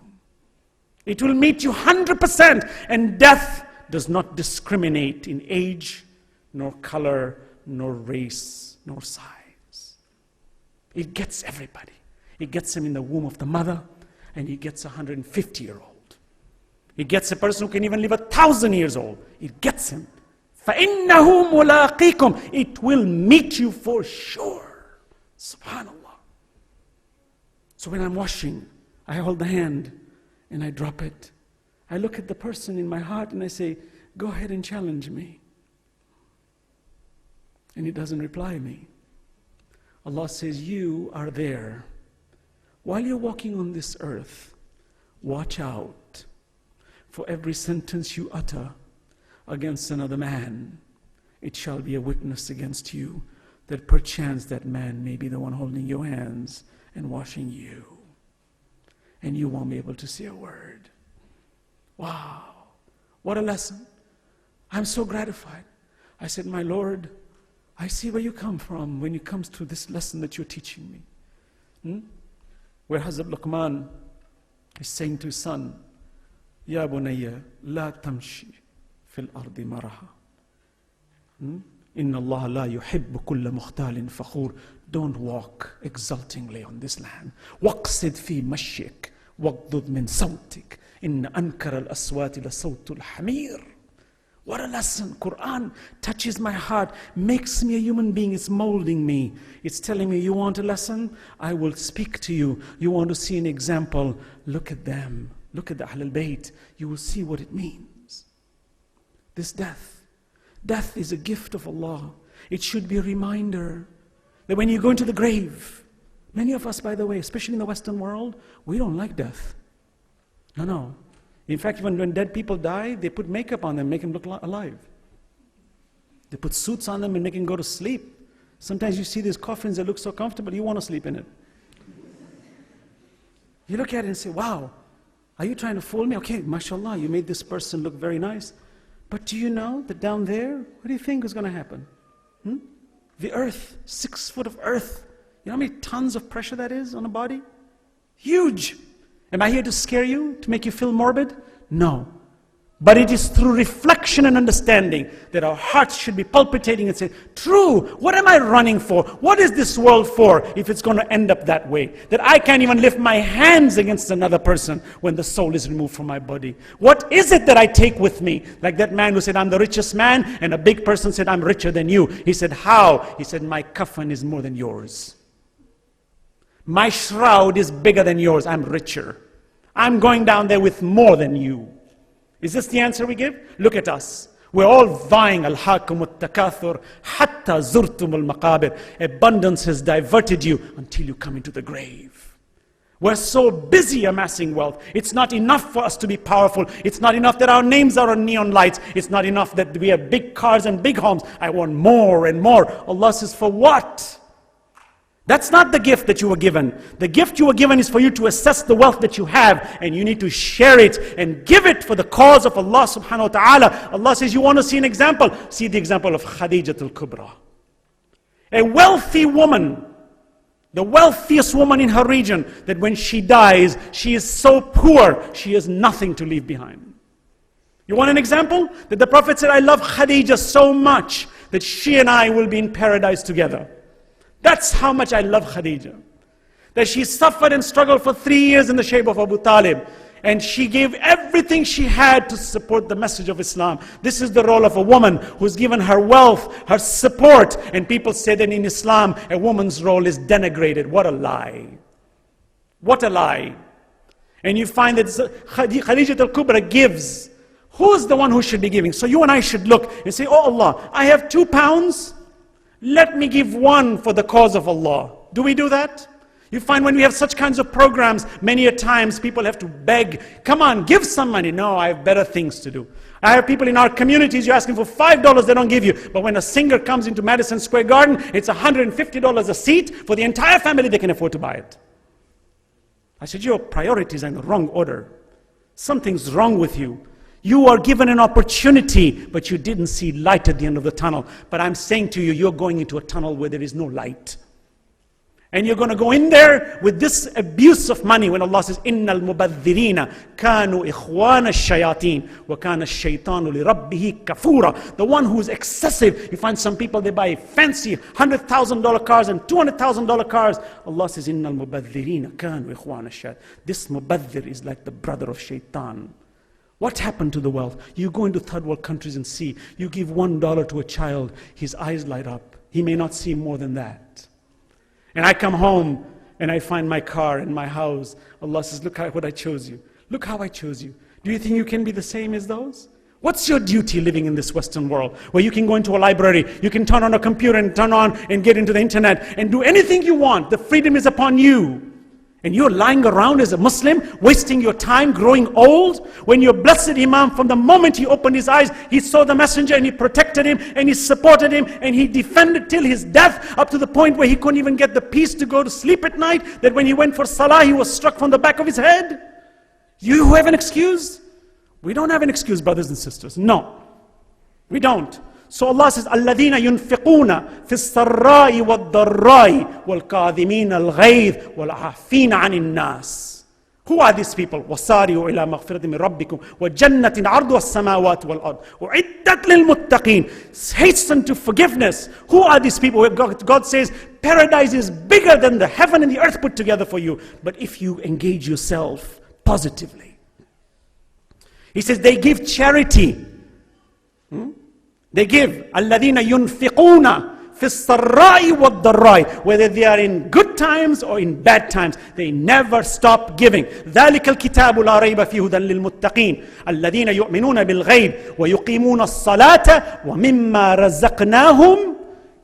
It will meet you 100%. And death does not discriminate in age, nor color, nor race, nor size. It gets everybody. It gets him in the womb of the mother, and it gets a 150-year-old. It gets a person who can even live 1,000 years old. It gets him. فَإِنَّهُ مُلَاقِيكُمْ. It will meet you for sure. Subhanallah. So when I'm washing, I hold the hand and I drop it. I look at the person in my heart and I say, go ahead and challenge me. And he doesn't reply me. Allah says, you are there. While you're walking on this earth, watch out. For every sentence you utter against another man, it shall be a witness against you, that perchance that man may be the one holding your hands and washing you. And you won't be able to say a word. Wow, what a lesson. I'm so gratified. I said, my Lord, I see where you come from when it comes to this lesson that you're teaching me. Where Hazrat Luqman is saying to his son, Ya bunayya, la tamshi fil ardi maraha. Inna Allah la yuhibbu kulla mukhtalin fakhur. Don't walk exultingly on this land. Waqsid fi mashik, waqdud min sawtik. Inna ankara al-aswati la sawtul hamir. What a lesson. Quran touches my heart, makes me a human being. It's molding me. It's telling me, you want a lesson? I will speak to you. You want to see an example? Look at them. Look at the Alulbayt. You will see what it means. This death. Death is a gift of Allah. It should be a reminder that when you go into the grave, many of us, by the way, especially in the Western world, we don't like death. No. In fact, when dead people die, they put makeup on them, make them look alive. They put suits on them and make them go to sleep. Sometimes you see these coffins that look so comfortable, you want to sleep in it. You look at it and say, wow, are you trying to fool me? Okay, mashallah, you made this person look very nice. But do you know that down there, what do you think is going to happen? The earth, 6 foot of earth. You know how many tons of pressure that is on a body? Huge. Am I here to scare you, to make you feel morbid? No. But it is through reflection and understanding that our hearts should be palpitating and say, true, what am I running for? What is this world for if it's going to end up that way? That I can't even lift my hands against another person when the soul is removed from my body. What is it that I take with me? Like that man who said, I'm the richest man, and a big person said, I'm richer than you. He said, how? He said, my coffin is more than yours. My shroud is bigger than yours. I'm richer. I'm going down there with more than you. Is this the answer we give? Look at us. We're all vying. Al-hakum al-takathur hatta zurtum al-maqabir. Abundance has diverted you until you come into the grave. We're so busy amassing wealth. It's not enough for us to be powerful. It's not enough that our names are on neon lights. It's not enough that we have big cars and big homes. I want more and more. Allah says, for what? That's not the gift that you were given. The gift you were given is for you to assess the wealth that you have, and you need to share it and give it for the cause of Allah subhanahu wa ta'ala. Allah says, you want to see an example? See the example of Khadijah al-Kubra. A wealthy woman, the wealthiest woman in her region, that when she dies, she is so poor, she has nothing to leave behind. You want an example? That the Prophet said, I love Khadijah so much that she and I will be in paradise together. That's how much I love Khadijah. That she suffered and struggled for 3 years in the shape of Abu Talib. And she gave everything she had to support the message of Islam. This is the role of a woman who's given her wealth, her support. And people say that in Islam, a woman's role is denigrated. What a lie. What a lie. And you find that Khadijah al-Kubra gives. Who's the one who should be giving? So you and I should look and say, oh Allah, I have £2. Let me give 1 for the cause of Allah. Do we do that? You find when we have such kinds of programs, many a times people have to beg, come on, give some money. No, I have better things to do. I have people in our communities, you're asking for $5, they don't give you. But when a singer comes into Madison Square Garden, it's $150 a seat. For the entire family, they can afford to buy it. I said, your priorities are in the wrong order. Something's wrong with you. You are given an opportunity, but you didn't see light at the end of the tunnel. But I'm saying to you, you're going into a tunnel where there is no light. And you're going to go in there with this abuse of money when Allah says, إِنَّ الْمُبَذِّرِينَ كَانُوا إِخْوَانَ الشَّيَاطِينَ وَكَانَ الشَّيْطَانُ لِرَبِّهِ كَفُورًا. The one who is excessive. You find some people, they buy fancy $100,000 cars and $200,000 cars. Allah says, إِنَّ الْمُبَذِّرِينَ كَانُوا إِخْوَانَ الشَّيَاطِينَ. This mubadhir is like the brother of shaitan. What happened to the wealth? You go into third world countries and see. You give $1 to a child, his eyes light up. He may not see more than that. And I come home and I find my car and my house. Allah says, look what I chose you. Look how I chose you. Do you think you can be the same as those? What's your duty living in this Western world where you can go into a library, you can turn on a computer and turn on and get into the internet and do anything you want. The freedom is upon you. And you're lying around as a Muslim, wasting your time, growing old, when your blessed Imam, from the moment he opened his eyes, he saw the messenger and he protected him and he supported him and he defended till his death, up to the point where he couldn't even get the peace to go to sleep at night, that when he went for salah, he was struck from the back of his head. You who have an excuse? We don't have an excuse, brothers and sisters. No, we don't. So Allah says, الَّذِينَ يُنْفِقُونَ فِي السَّرَّاءِ وَالضَّرَّاءِ وَالْكَاظِمِينَ الْغَيْظَ وَالْعَافِينَ عَنِ النَّاسِ. Who are these people? وَصَارِعُوا إِلَى مَغْفِرَةٍ مِّن رَبِّكُمْ وَجَنَّةٍ عَرْضُهَا السَّمَاوَاتُ وَالْأَرْضُ أُعِدَّتْ لِلْمُتَّقِينَ. Hasten to forgiveness. Who are these people? God says, paradise is bigger than the heaven and the earth put together for you. But if you engage yourself positively. He says they give charity. They give. الَّذِينَ يُنْفِقُونَ فِي السَّرَّاءِ وَالضَّرَّاءِ. Whether they are in good times or in bad times, they never stop giving. ذَلِكَ الْكِتَابُ لَا رَيْبَ فِيهِ هُدًى لِلْمُتَّقِينَ الَّذِينَ يُؤْمِنُونَ بِالْغَيْبِ وَيُقِيمُونَ الصَّلَاةَ وَمِمَّا رَزَقْنَاهُمْ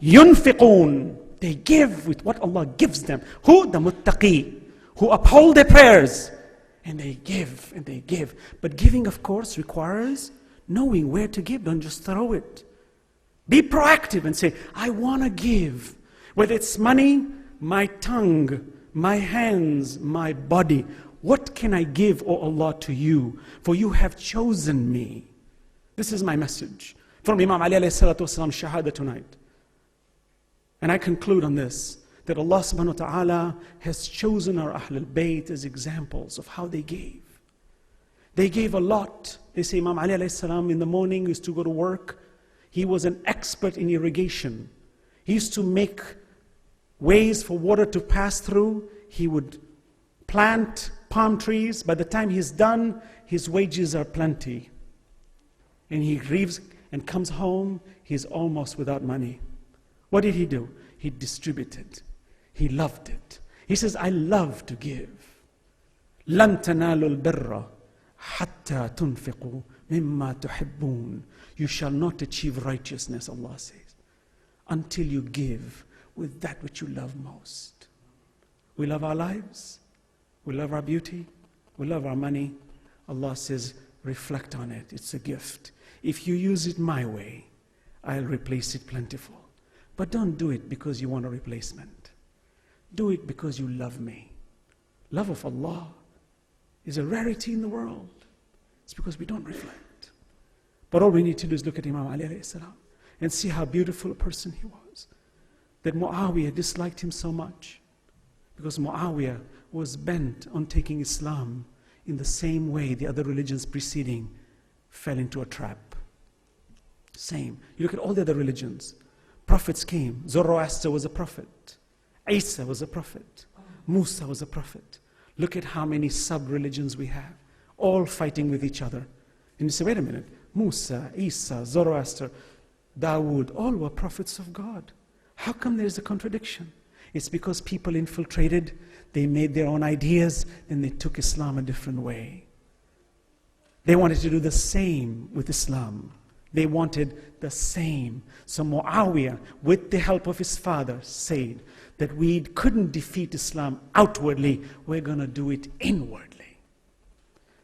يُنْفِقُونَ. They give with what Allah gives them. Who? The muttaqi, who uphold their prayers And they give, and they give. But giving, of course, requires knowing where to give. Don't just throw it. Be proactive and say, I want to give. Whether it's money, my tongue, my hands, my body. What can I give, O Allah, to you? For you have chosen me. This is my message from Imam Ali alayhi salatu wasalam, Shahada tonight. And I conclude on this, that Allah subhanahu wa ta'ala has chosen our Ahlul Bayt as examples of how they gave. They gave a lot. They say Imam Ali alayhi salam in the morning used to go to work. He was an expert in irrigation. He used to make ways for water to pass through. He would plant palm trees. By the time he's done, his wages are plenty. And he leaves and comes home, he's almost without money. What did he do? He distributed. He loved it. He says, I love to give. لَن تَنَالُوا الْبِرَّ حَتَّى تُنْفِقُوا مِمَّا تُحِبُّونَ. You shall not achieve righteousness, Allah says, until you give with that which you love most. We love our lives. We love our beauty. We love our money. Allah says, reflect on it. It's a gift. If you use it my way, I'll replace it plentiful. But don't do it because you want a replacement. Do it because you love me. Love of Allah is a rarity in the world. It's because we don't reflect. But all we need to do is look at Imam Ali alayhi salam and see how beautiful a person he was. That Muawiyah disliked him so much because Muawiyah was bent on taking Islam in the same way the other religions preceding fell into a trap. Same. You look at all the other religions. Prophets came. Zoroaster was a prophet. Isa was a prophet. Musa was a prophet. Look at how many sub-religions we have, all fighting with each other. And you say, wait a minute, Musa, Isa, Zoroaster, Dawood, all were prophets of God. How come there's a contradiction? It's because people infiltrated, they made their own ideas, and they took Islam a different way. They wanted to do the same with Islam. They wanted the same. So Muawiyah, with the help of his father, said that we couldn't defeat Islam outwardly, we're going to do it inwardly.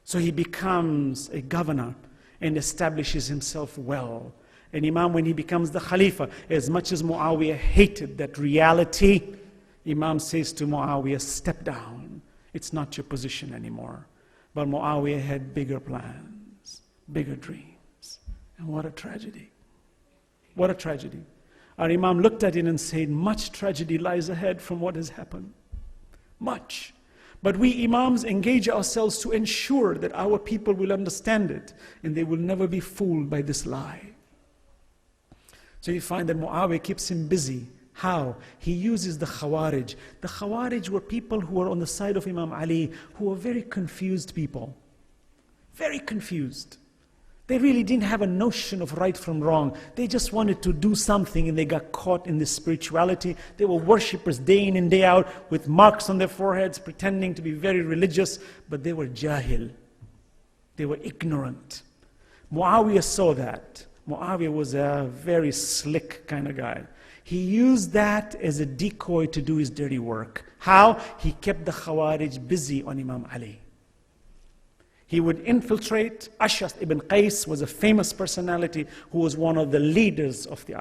So he becomes a governor and establishes himself well. And Imam, when he becomes the Khalifa, as much as Muawiyah hated that reality, Imam says to Muawiyah, step down. It's not your position anymore. But Muawiyah had bigger plans, bigger dreams. And what a tragedy. What a tragedy. Our Imam looked at it and said, much tragedy lies ahead from what has happened. Much. But we Imams engage ourselves to ensure that our people will understand it and they will never be fooled by this lie. So you find that Muawiyah keeps him busy. How? He uses the Khawarij. The Khawarij were people who were on the side of Imam Ali, who were very confused people. Very confused. They really didn't have a notion of right from wrong. They just wanted to do something and they got caught in this spirituality. They were worshippers day in and day out with marks on their foreheads, pretending to be very religious, but they were jahil. They were ignorant. Muawiyah saw that. Muawiyah was a very slick kind of guy. He used that as a decoy to do his dirty work. How? He kept the Khawarij busy on Imam Ali. He would infiltrate. Ashas ibn Qais was a famous personality who was one of the leaders of the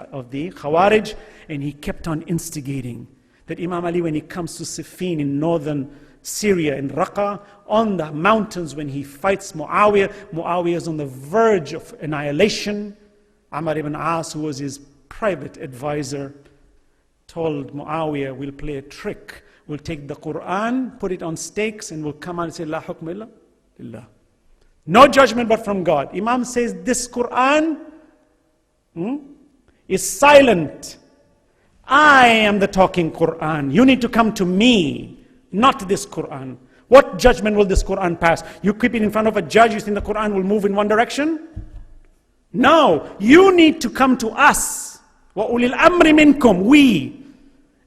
Khawarij, and he kept on instigating. That Imam Ali, when he comes to Siffin in northern Syria, in Raqqa, on the mountains when he fights Muawiyah, Muawiyah is on the verge of annihilation. Amr ibn As, who was his private advisor, told Muawiyah, we'll play a trick. We'll take the Quran, put it on stakes, and we'll come out and say, La hukm illa lillah. No judgment but from God. Imam says this Quran is silent. I am the talking Quran. You need to come to me, not this Quran. What judgment will this Quran pass? You keep it in front of a judge, you think the Quran will move in one direction? No, you need to come to us. Wa ulil amri minkum, we.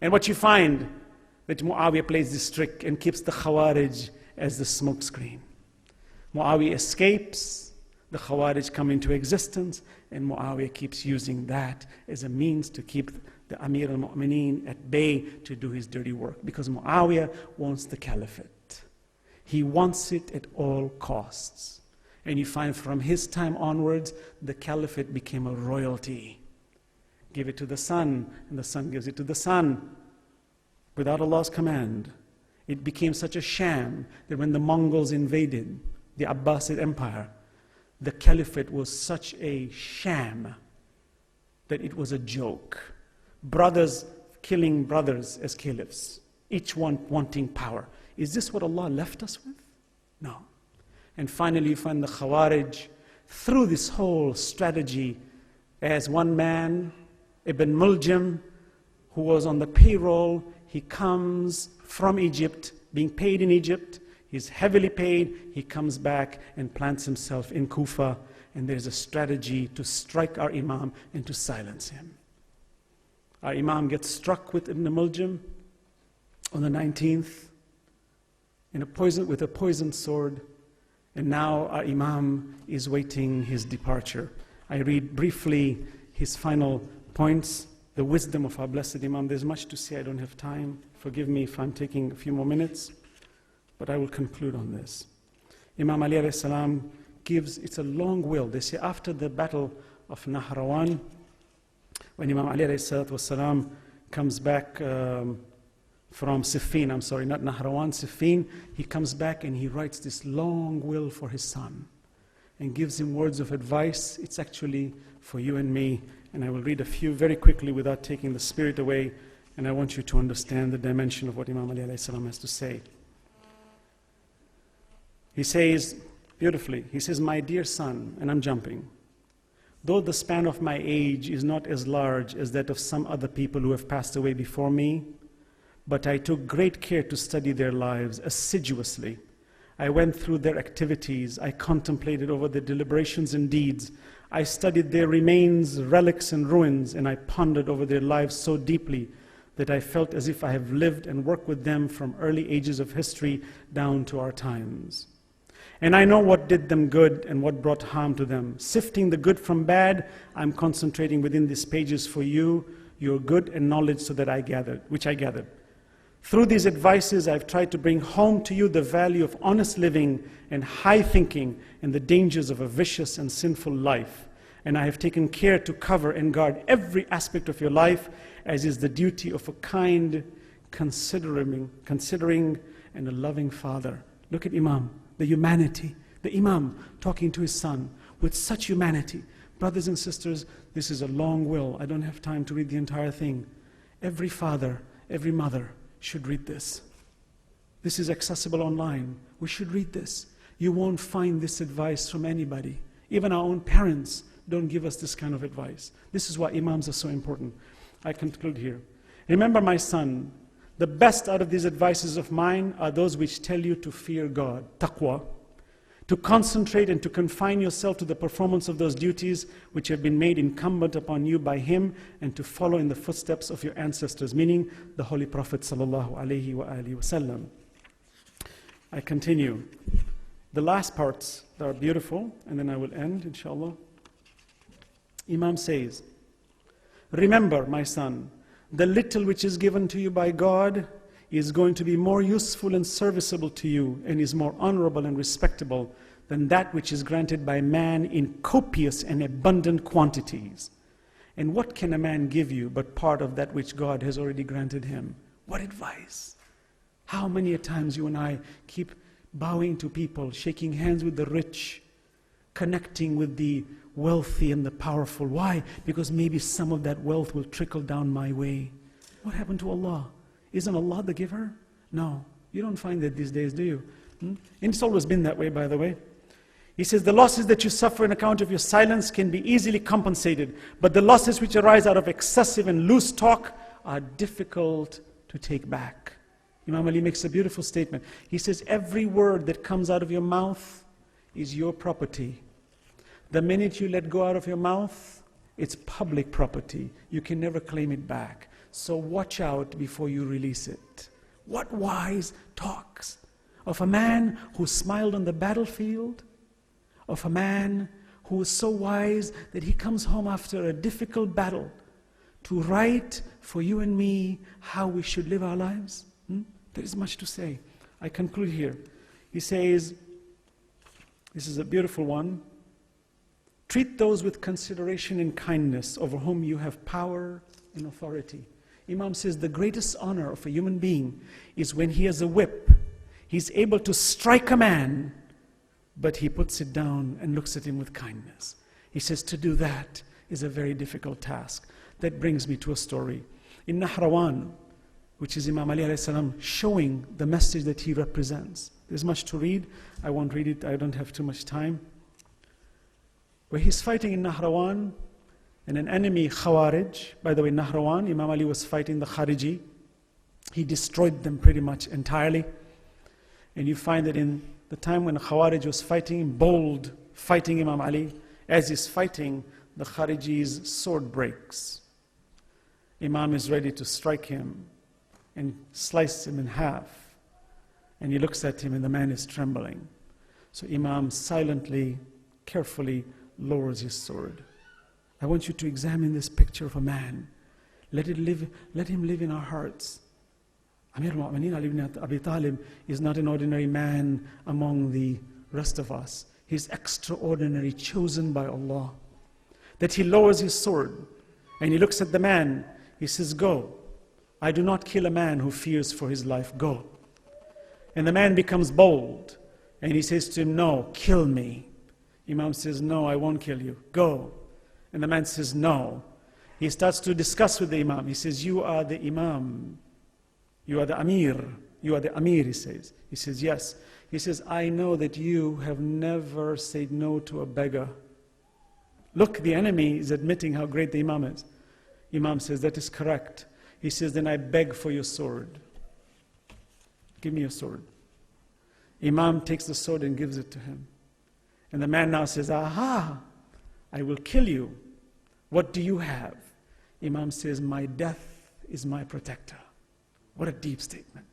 And what you find, that Muawiyah plays this trick and keeps the Khawarij as the smoke screen. Muawiyah escapes, the Khawarij come into existence, and Muawiyah keeps using that as a means to keep the Amir al-Mu'mineen at bay to do his dirty work. Because Muawiyah wants the caliphate. He wants it at all costs. And you find from his time onwards, the caliphate became a royalty. Give it to the son, and the son gives it to the son, without Allah's command. It became such a sham that when the Mongols invaded the Abbasid Empire, the caliphate was such a sham that it was a joke. Brothers killing brothers as caliphs, each one wanting power. Is this what Allah left us with? No. And finally you find the Khawarij, through this whole strategy, as one man, Ibn Muljam, who was on the payroll, he comes from Egypt, being paid in Egypt, he's heavily paid, he comes back and plants himself in Kufa, and there's a strategy to strike our Imam and to silence him. Our Imam gets struck with Ibn Muljam on the 19th with a poisoned sword, and now our Imam is waiting his departure. I read briefly his final points, the wisdom of our blessed Imam. There's much to say, I don't have time. Forgive me if I'm taking a few more minutes, but I will conclude on this. Imam Ali alayhi salam gives, it's a long will. They say after the battle of Nahrawan, when Imam Ali alayhi salam comes back from Siffin, I'm sorry, not Nahrawan, Siffin, he comes back and he writes this long will for his son and gives him words of advice. It's actually for you and me, and I will read a few very quickly without taking the spirit away, and I want you to understand the dimension of what Imam Ali alayhi salam has to say. He says, beautifully, he says, my dear son, and I'm jumping, though the span of my age is not as large as that of some other people who have passed away before me, but I took great care to study their lives assiduously. I went through their activities, I contemplated over their deliberations and deeds, I studied their remains, relics and ruins, and I pondered over their lives so deeply that I felt as if I have lived and worked with them from early ages of history down to our times. And I know what did them good and what brought harm to them. Sifting the good from bad, I'm concentrating within these pages for you, your good and knowledge so that which I gathered. Through these advices, I've tried to bring home to you the value of honest living and high thinking and the dangers of a vicious and sinful life. And I have taken care to cover and guard every aspect of your life, as is the duty of a kind, considering and a loving father. Look at Imam, the humanity, the Imam talking to his son with such humanity. Brothers and sisters, this is a long will. I don't have time to read the entire thing. Every father, every mother should read this. This is accessible online. We should read this. You won't find this advice from anybody. Even our own parents don't give us this kind of advice. This is why Imams are so important. I conclude here. Remember, my son, the best out of these advices of mine are those which tell you to fear God, taqwa, to concentrate and to confine yourself to the performance of those duties which have been made incumbent upon you by Him, and to follow in the footsteps of your ancestors, meaning the Holy Prophet sallallahu alaihi wasallam. I continue. The last parts that are beautiful, and then I will end, inshallah. Imam says, remember, my son, the little which is given to you by God is going to be more useful and serviceable to you, and is more honorable and respectable than that which is granted by man in copious and abundant quantities. And what can a man give you but part of that which God has already granted him? What advice! How many a times you and I keep bowing to people, shaking hands with the rich, connecting with the wealthy and the powerful. Why? Because maybe some of that wealth will trickle down my way. What happened to Allah? Isn't Allah the giver? No. You don't find that these days, do you? And it's always been that way, by the way. He says, the losses that you suffer on account of your silence can be easily compensated, but the losses which arise out of excessive and loose talk are difficult to take back. Imam Ali makes a beautiful statement. He says, every word that comes out of your mouth is your property. The minute you let go out of your mouth, it's public property. You can never claim it back. So watch out before you release it. What wise talks of a man who smiled on the battlefield, of a man who was so wise that he comes home after a difficult battle to write for you and me how we should live our lives. There is much to say. I conclude here. He says, this is a beautiful one, treat those with consideration and kindness over whom you have power and authority. Imam says the greatest honor of a human being is when he has a whip. He's able to strike a man, but he puts it down and looks at him with kindness. He says to do that is a very difficult task. That brings me to a story. In Nahrawan, which is Imam Ali alayhi salam showing the message that he represents. There's much to read. I won't read it. I don't have too much time. Where he's fighting in Nahrawan, and an enemy, Khawarij. By the way, Nahrawan, Imam Ali was fighting the Khariji. He destroyed them pretty much entirely. And you find that in the time when Khawarij was fighting, bold, fighting Imam Ali, as he's fighting, the Khariji's sword breaks. Imam is ready to strike him and slice him in half. And he looks at him and the man is trembling. So Imam silently, carefully lowers his sword. I want you to examine this picture of a man. Let him live in our hearts. Amir al-Mu'mineen Ali ibn Abi Talib is not an ordinary man among the rest of us. He's extraordinary, chosen by Allah. That he lowers his sword and he looks at the man. He says, go. I do not kill a man who fears for his life. Go. And the man becomes bold. And he says to him, no, kill me. Imam says, no, I won't kill you. Go. And the man says, no. He starts to discuss with the Imam. He says, you are the Imam. You are the Amir. You are the Amir, he says. He says, yes. He says, I know that you have never said no to a beggar. Look, the enemy is admitting how great the Imam is. Imam says, that is correct. He says, then I beg for your sword. Give me your sword. Imam takes the sword and gives it to him. And the man now says, aha, I will kill you. What do you have? Imam says, my death is my protector. What a deep statement.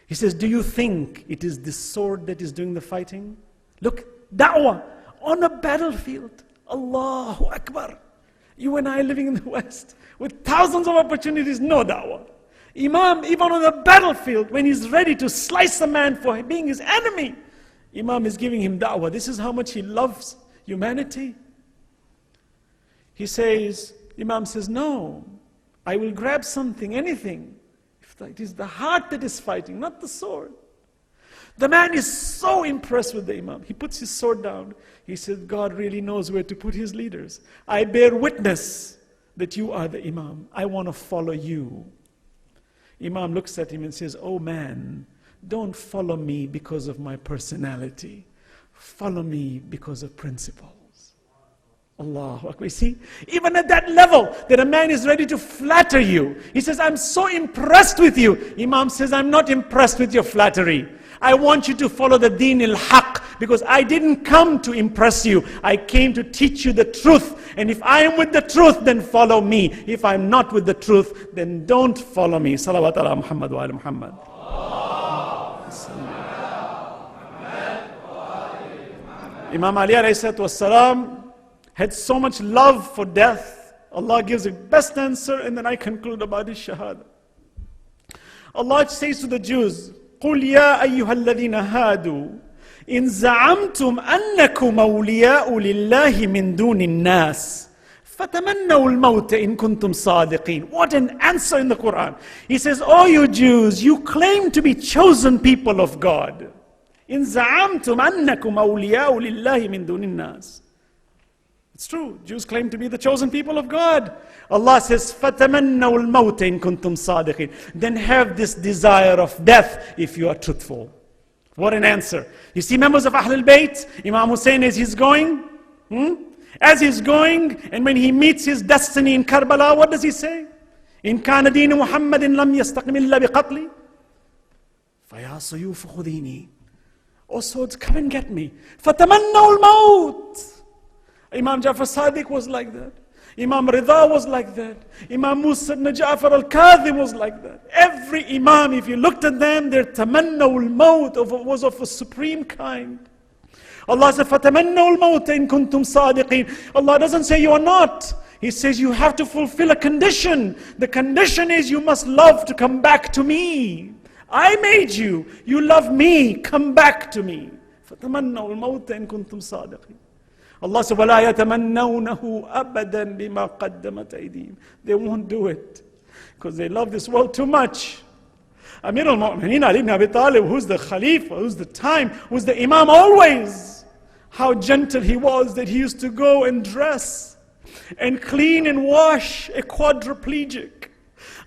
He says, do you think it is the sword that is doing the fighting? Look, da'wah on a battlefield. Allahu Akbar. You and I living in the West with thousands of opportunities, no da'wah. Imam, even on the battlefield, when he's ready to slice a man for being his enemy, Imam is giving him da'wah. This is how much he loves humanity. He says, Imam says, no, I will grab something, anything. If it is the heart that is fighting, not the sword. The man is so impressed with the Imam. He puts his sword down. He says, God really knows where to put his leaders. I bear witness that you are the Imam. I want to follow you. Imam looks at him and says, oh man, don't follow me because of my personality. Follow me because of principles. Allahu Akbar. You see, even at that level, that a man is ready to flatter you. He says, I'm so impressed with you. Imam says, I'm not impressed with your flattery. I want you to follow the deen al-haq, because I didn't come to impress you. I came to teach you the truth. And if I am with the truth, then follow me. If I'm not with the truth, then don't follow me. Salawat ala Muhammad wa ala Muhammad. Imam Ali alayhi salatu had so much love for death. Allah gives the best answer, and then I conclude about his shahada. Allah says to the Jews, قُلْ يَا أَيُّهَا الَّذِينَ هَادُوا إِن زَعَمْتُمْ أَنَّكُمْ أَوْلِيَاءُ لِلَّهِ مِن دُونِ النَّاسِ فَتَمَنَّوُا الْمَوْتَ إِن كُنْتُمْ صَادِقِينَ. What an answer in the Quran. He says, oh you Jews, you claim to be chosen people of God. إِن زَعَمْتُمْ أَنَّكُمْ أَوْلِيَاءُ لِلَّهِ مِن دُونِ النَّاسِ. It's true. Jews claim to be the chosen people of God. Allah says, فَتَمَنَّوُا الْمَوْتَ إِن كُنْتُمْ صَادِقِينَ. Then have this desire of death if you are truthful. What an answer. You see members of Alulbayt, Imam Hussein as he's going, as he's going, and when he meets his destiny in Karbala, what does he say? إِن كَانَ دِينُ مُحَمَّدٍ لَمْ يَسْتَقِمِ إِلَّا بِقَتْلِ فَيَا صُيُوفُ خُذِينِي. Oh swords, come and get me. فَتَمَنَّوُا الْمَوْتِ. Imam Jafar Sadiq was like that. Imam Rida was like that. Imam Musa ibn Ja'far al-Kadhim was like that. Every Imam, if you looked at them, their tamannawul maut was of a supreme kind. Allah said, فَتَمَنَّوُا الْمَوْتَ إِن كُنْتُمْ صَادِقِينَ. Allah doesn't say you are not. He says you have to fulfill a condition. The condition is you must love to come back to me. I made you. You love me. Come back to me. فَتَمَنَّوُا الْمَوْتَ إِن كُنتُمْ صَادِقِينَ. Allah said, وَلَا يَتَمَنَّوْنَهُ أَبَدًا بِمَا قَدَّمَتْ أَيْدِيهِمْ. They won't do it because they love this world too much. Amir al-Mu'mineen Ali ibn Abi Talib, who's the Khalifa, who's the time, who's the Imam always. How gentle he was that he used to go and dress and clean and wash a quadriplegic.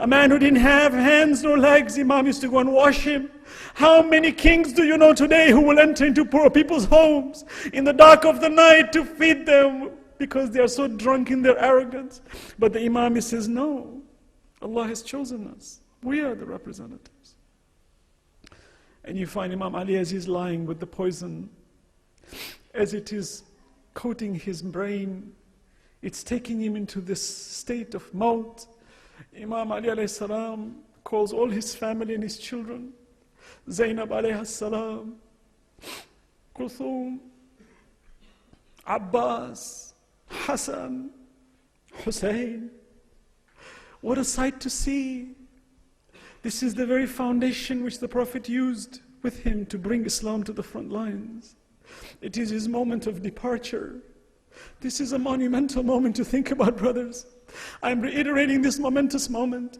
A man who didn't have hands nor legs, Imam used to go and wash him. How many kings do you know today who will enter into poor people's homes in the dark of the night to feed them because they are so drunk in their arrogance? But the Imam, he says, no, Allah has chosen us. We are the representatives. And you find Imam Ali as he's lying with the poison, as it is coating his brain, it's taking him into this state of maut. Imam Ali alayhi salam calls all his family and his children. Zainab alayhi salam, Kulthum, Abbas, Hassan, Hussein. What a sight to see. This is the very foundation which the Prophet used with him to bring Islam to the front lines. It is his moment of departure. This is a monumental moment to think about, brothers. I'm reiterating this momentous moment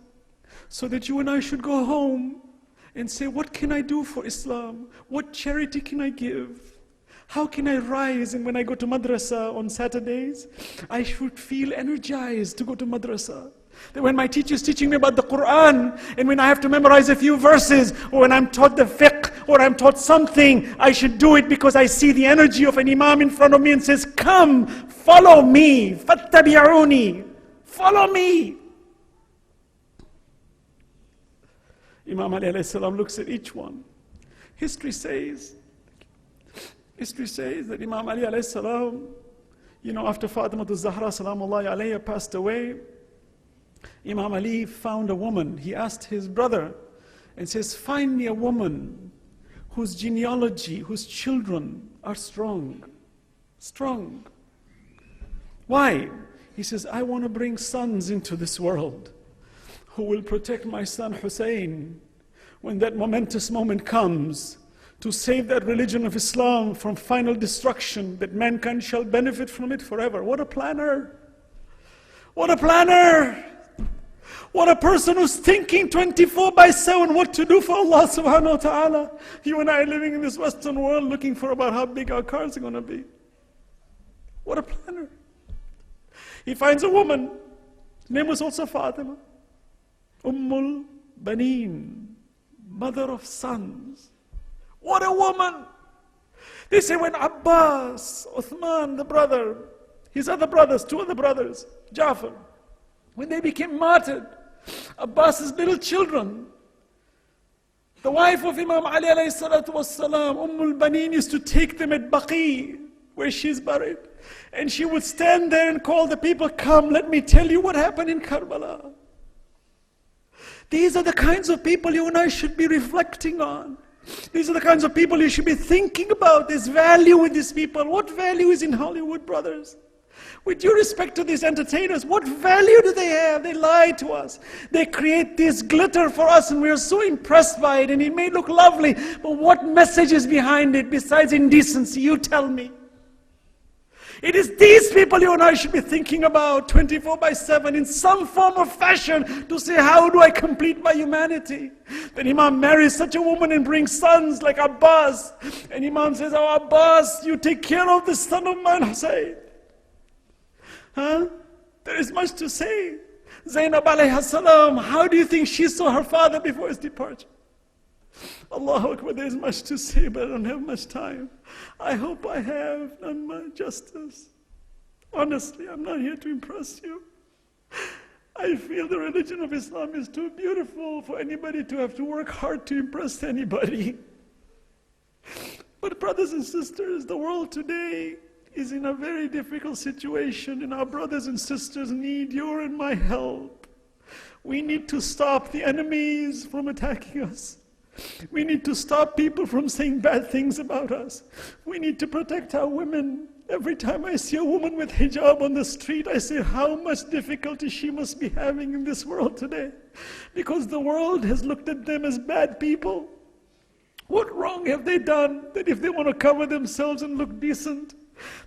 so that you and I should go home and say, what can I do for Islam? What charity can I give? How can I rise? And when I go to madrasa on Saturdays, I should feel energized to go to madrasa. That when my teacher is teaching me about the Quran, and when I have to memorize a few verses, or when I'm taught the fiqh, or I'm taught something, I should do it because I see the energy of an imam in front of me and says, come, follow me, fattabi'uni, follow me. Imam Ali alayhi salam looks at each one. History says that Imam Ali alayhi salam, after Fatima al-Zahra salamullahi alayha passed away, Imam Ali found a woman. He asked his brother and says, find me a woman whose genealogy, whose children are strong. Strong. Why? He says, I want to bring sons into this world who will protect my son Hussein when that momentous moment comes to save that religion of Islam from final destruction, that mankind shall benefit from it forever. What a planner! What a planner! What a person who's thinking 24/7 what to do for Allah subhanahu wa ta'ala. You and I are living in this Western world looking for about how big our cars are going to be. What a planner. He finds a woman, her name was also Fatima, Ummul Baneen, mother of sons. What a woman! They say when Abbas, Uthman, the brother, his other brothers, two other brothers, Jafar, when they became martyred, Abbas's little children, the wife of Imam Ali alayhi salatu wassalam, Ummul Baneen, used to take them at Baqi, where she's buried. And she would stand there and call the people, come, let me tell you what happened in Karbala. These are the kinds of people you and I should be reflecting on. These are the kinds of people you should be thinking about. There's value in these people. What value is in Hollywood, brothers? With due respect to these entertainers, what value do they have? They lie to us. They create this glitter for us and we are so impressed by it and it may look lovely, but what message is behind it besides indecency? You tell me. It is these people you and I should be thinking about 24/7 in some form or fashion to say, how do I complete my humanity? Then Imam marries such a woman and brings sons like Abbas. And Imam says, oh Abbas, you take care of the son of mine, Hussein. Huh? There is much to say. Zainab alayhi salam, how do you think she saw her father before his departure? Allahu Akbar, there is much to say, but I don't have much time. I hope I have done my justice. Honestly, I'm not here to impress you. I feel the religion of Islam is too beautiful for anybody to have to work hard to impress anybody. But brothers and sisters, the world today is in a very difficult situation, and our brothers and sisters need your and my help. We need to stop the enemies from attacking us. We need to stop people from saying bad things about us. We need to protect our women Every time I see a woman with hijab on the street, I say how much difficulty she must be having in this world today. Because the world has looked at them as bad people. What wrong have they done that if they want to cover themselves and look decent,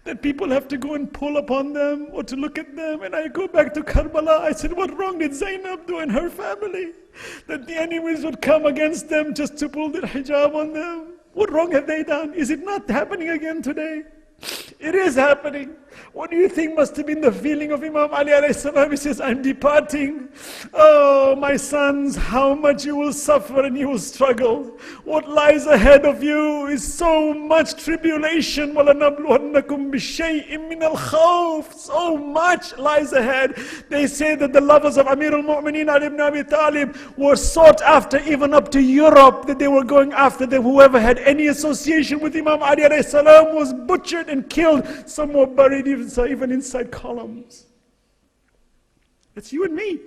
that people have to go and pull upon them or to look at them? And I go back to Karbala, I said, what wrong did Zainab do and her family? That the enemies would come against them just to pull their hijab on them? What wrong have they done? Is it not happening again today? It is happening. What do you think must have been the feeling of Imam Ali alayhi salam? He says, I'm departing. Oh, my sons, how much you will suffer and you will struggle. What lies ahead of you is so much tribulation. وَلَنَبْلُوَنَّكُمْ بِشَيْءٍ مِّنَ الْخَوْفِ. So much lies ahead. They say that the lovers of Amir al-Mu'mineen Ali ibn Abi Talib were sought after even up to Europe, that they were going after them. Whoever had any association with Imam Ali alayhi salam was butchered and killed. Some were buried even inside columns. It's you and me.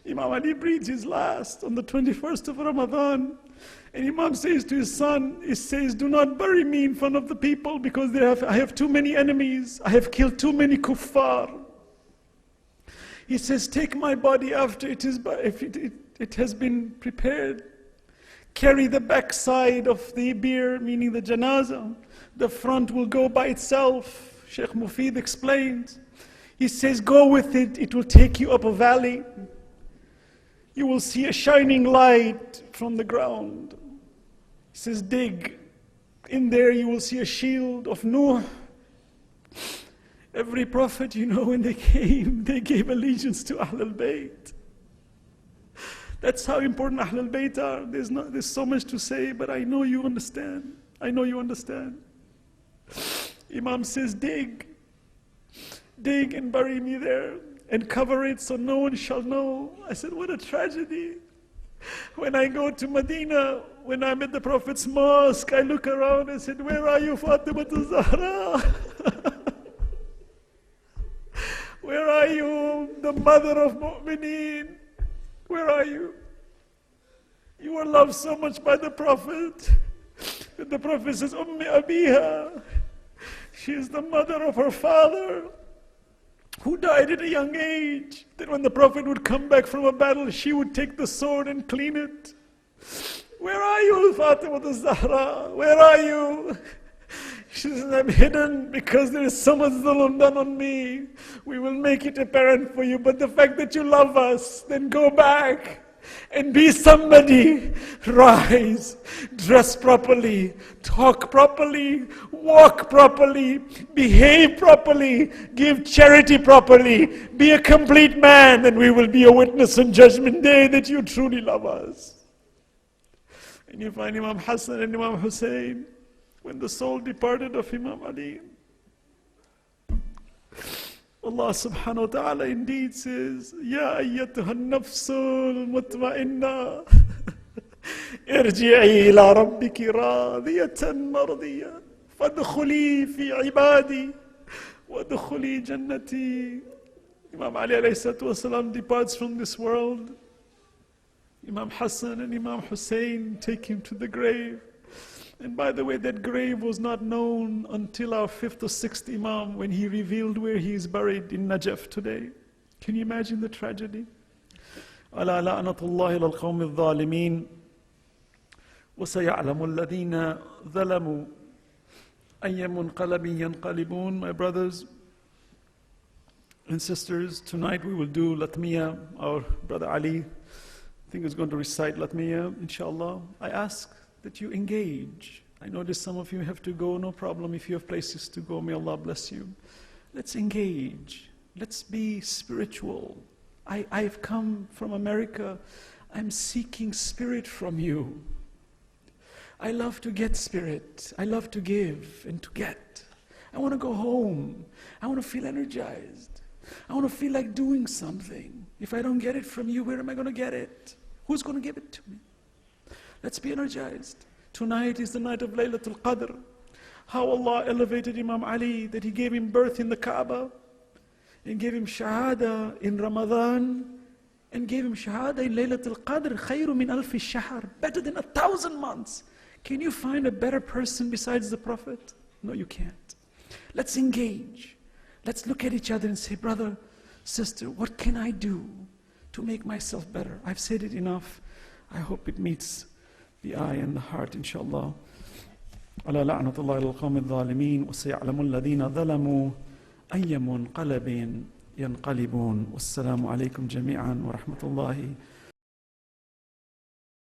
Imam Ali breathes his last on the 21st of Ramadan. And Imam says to his son, he says, do not bury me in front of the people because I have too many enemies. I have killed too many kuffar. He says, take my body after it has been prepared. Carry the backside of the bier, meaning the janazah. The front will go by itself. Sheikh Mufid explains. He says, go with it, it will take you up a valley. You will see a shining light from the ground. He says, dig. In there you will see a shield of Nuh. Every prophet, when they came, they gave allegiance to Alulbayt. That's how important Alulbayt are. There's so much to say, but I know you understand. I know you understand. Imam says, dig and bury me there and cover it so no one shall know. I said, what a tragedy. When I go to Medina, when I'm at the Prophet's mosque, I look around and said, where are you, Fatima Zahra? Where are you, the mother of Mu'mineen? Where are you? You were loved so much by the Prophet that the Prophet says, Ummi Abiha. She is the mother of her father who died at a young age. That when the Prophet would come back from a battle, she would take the sword and clean it. Where are you, Fatima Zahra? Where are you? She says, I'm hidden because there is so much zulm done on me. We will make it apparent for you, but the fact that you love us, then go back and be somebody. Rise, dress properly, talk properly, walk properly, behave properly, give charity properly, be a complete man, and we will be a witness on Judgment Day that you truly love us. And you find Imam Hassan and Imam Hussein, when the soul departed of Imam Ali, Allah subhanahu wa ta'ala indeed says, Ya ayyatuha nafsul mutma'inna irji'i ila rabbiki radiyatan mardiya fadkhuli fi ibadi wadkhuli jannati. Imam Ali alayhi salatu wasalam departs from this world. Imam Hassan and Imam Hussein take him to the grave. And by the way, that grave was not known until our 5th or 6th Imam, when he revealed where he is buried in Najaf today. Can you imagine the tragedy? ألا لعنة الله للقوم الظالمين وسيعلم الذين ظلموا أي منقلب ينقلبون. My brothers and sisters, tonight we will do Latmiya. Our brother Ali, I think, is going to recite Latmiya, inshallah. I ask that you engage. I notice some of you have to go, no problem. If you have places to go, may Allah bless you. Let's engage. Let's be spiritual. I've come from America. I'm seeking spirit from you. I love to get spirit. I love to give and to get. I want to go home. I want to feel energized. I want to feel like doing something. If I don't get it from you, where am I going to get it? Who's going to give it to me? Let's be energized. Tonight is the night of Laylatul Qadr. How Allah elevated Imam Ali, that He gave him birth in the Kaaba, and gave him Shahada in Ramadan, and gave him Shahada in Laylatul Qadr, khayru min alfi shahr, better than 1,000 months. Can you find a better person besides the Prophet? No, you can't. Let's engage. Let's look at each other and say, brother, sister, what can I do to make myself better? I've said it enough. I hope it meets the eye and the heart, inshallah. على لعنة الله للقوم الظالمين وسيعلم الذين ظلموا أي منقلب ينقلبون والسلام عليكم جميعا ورحمة الله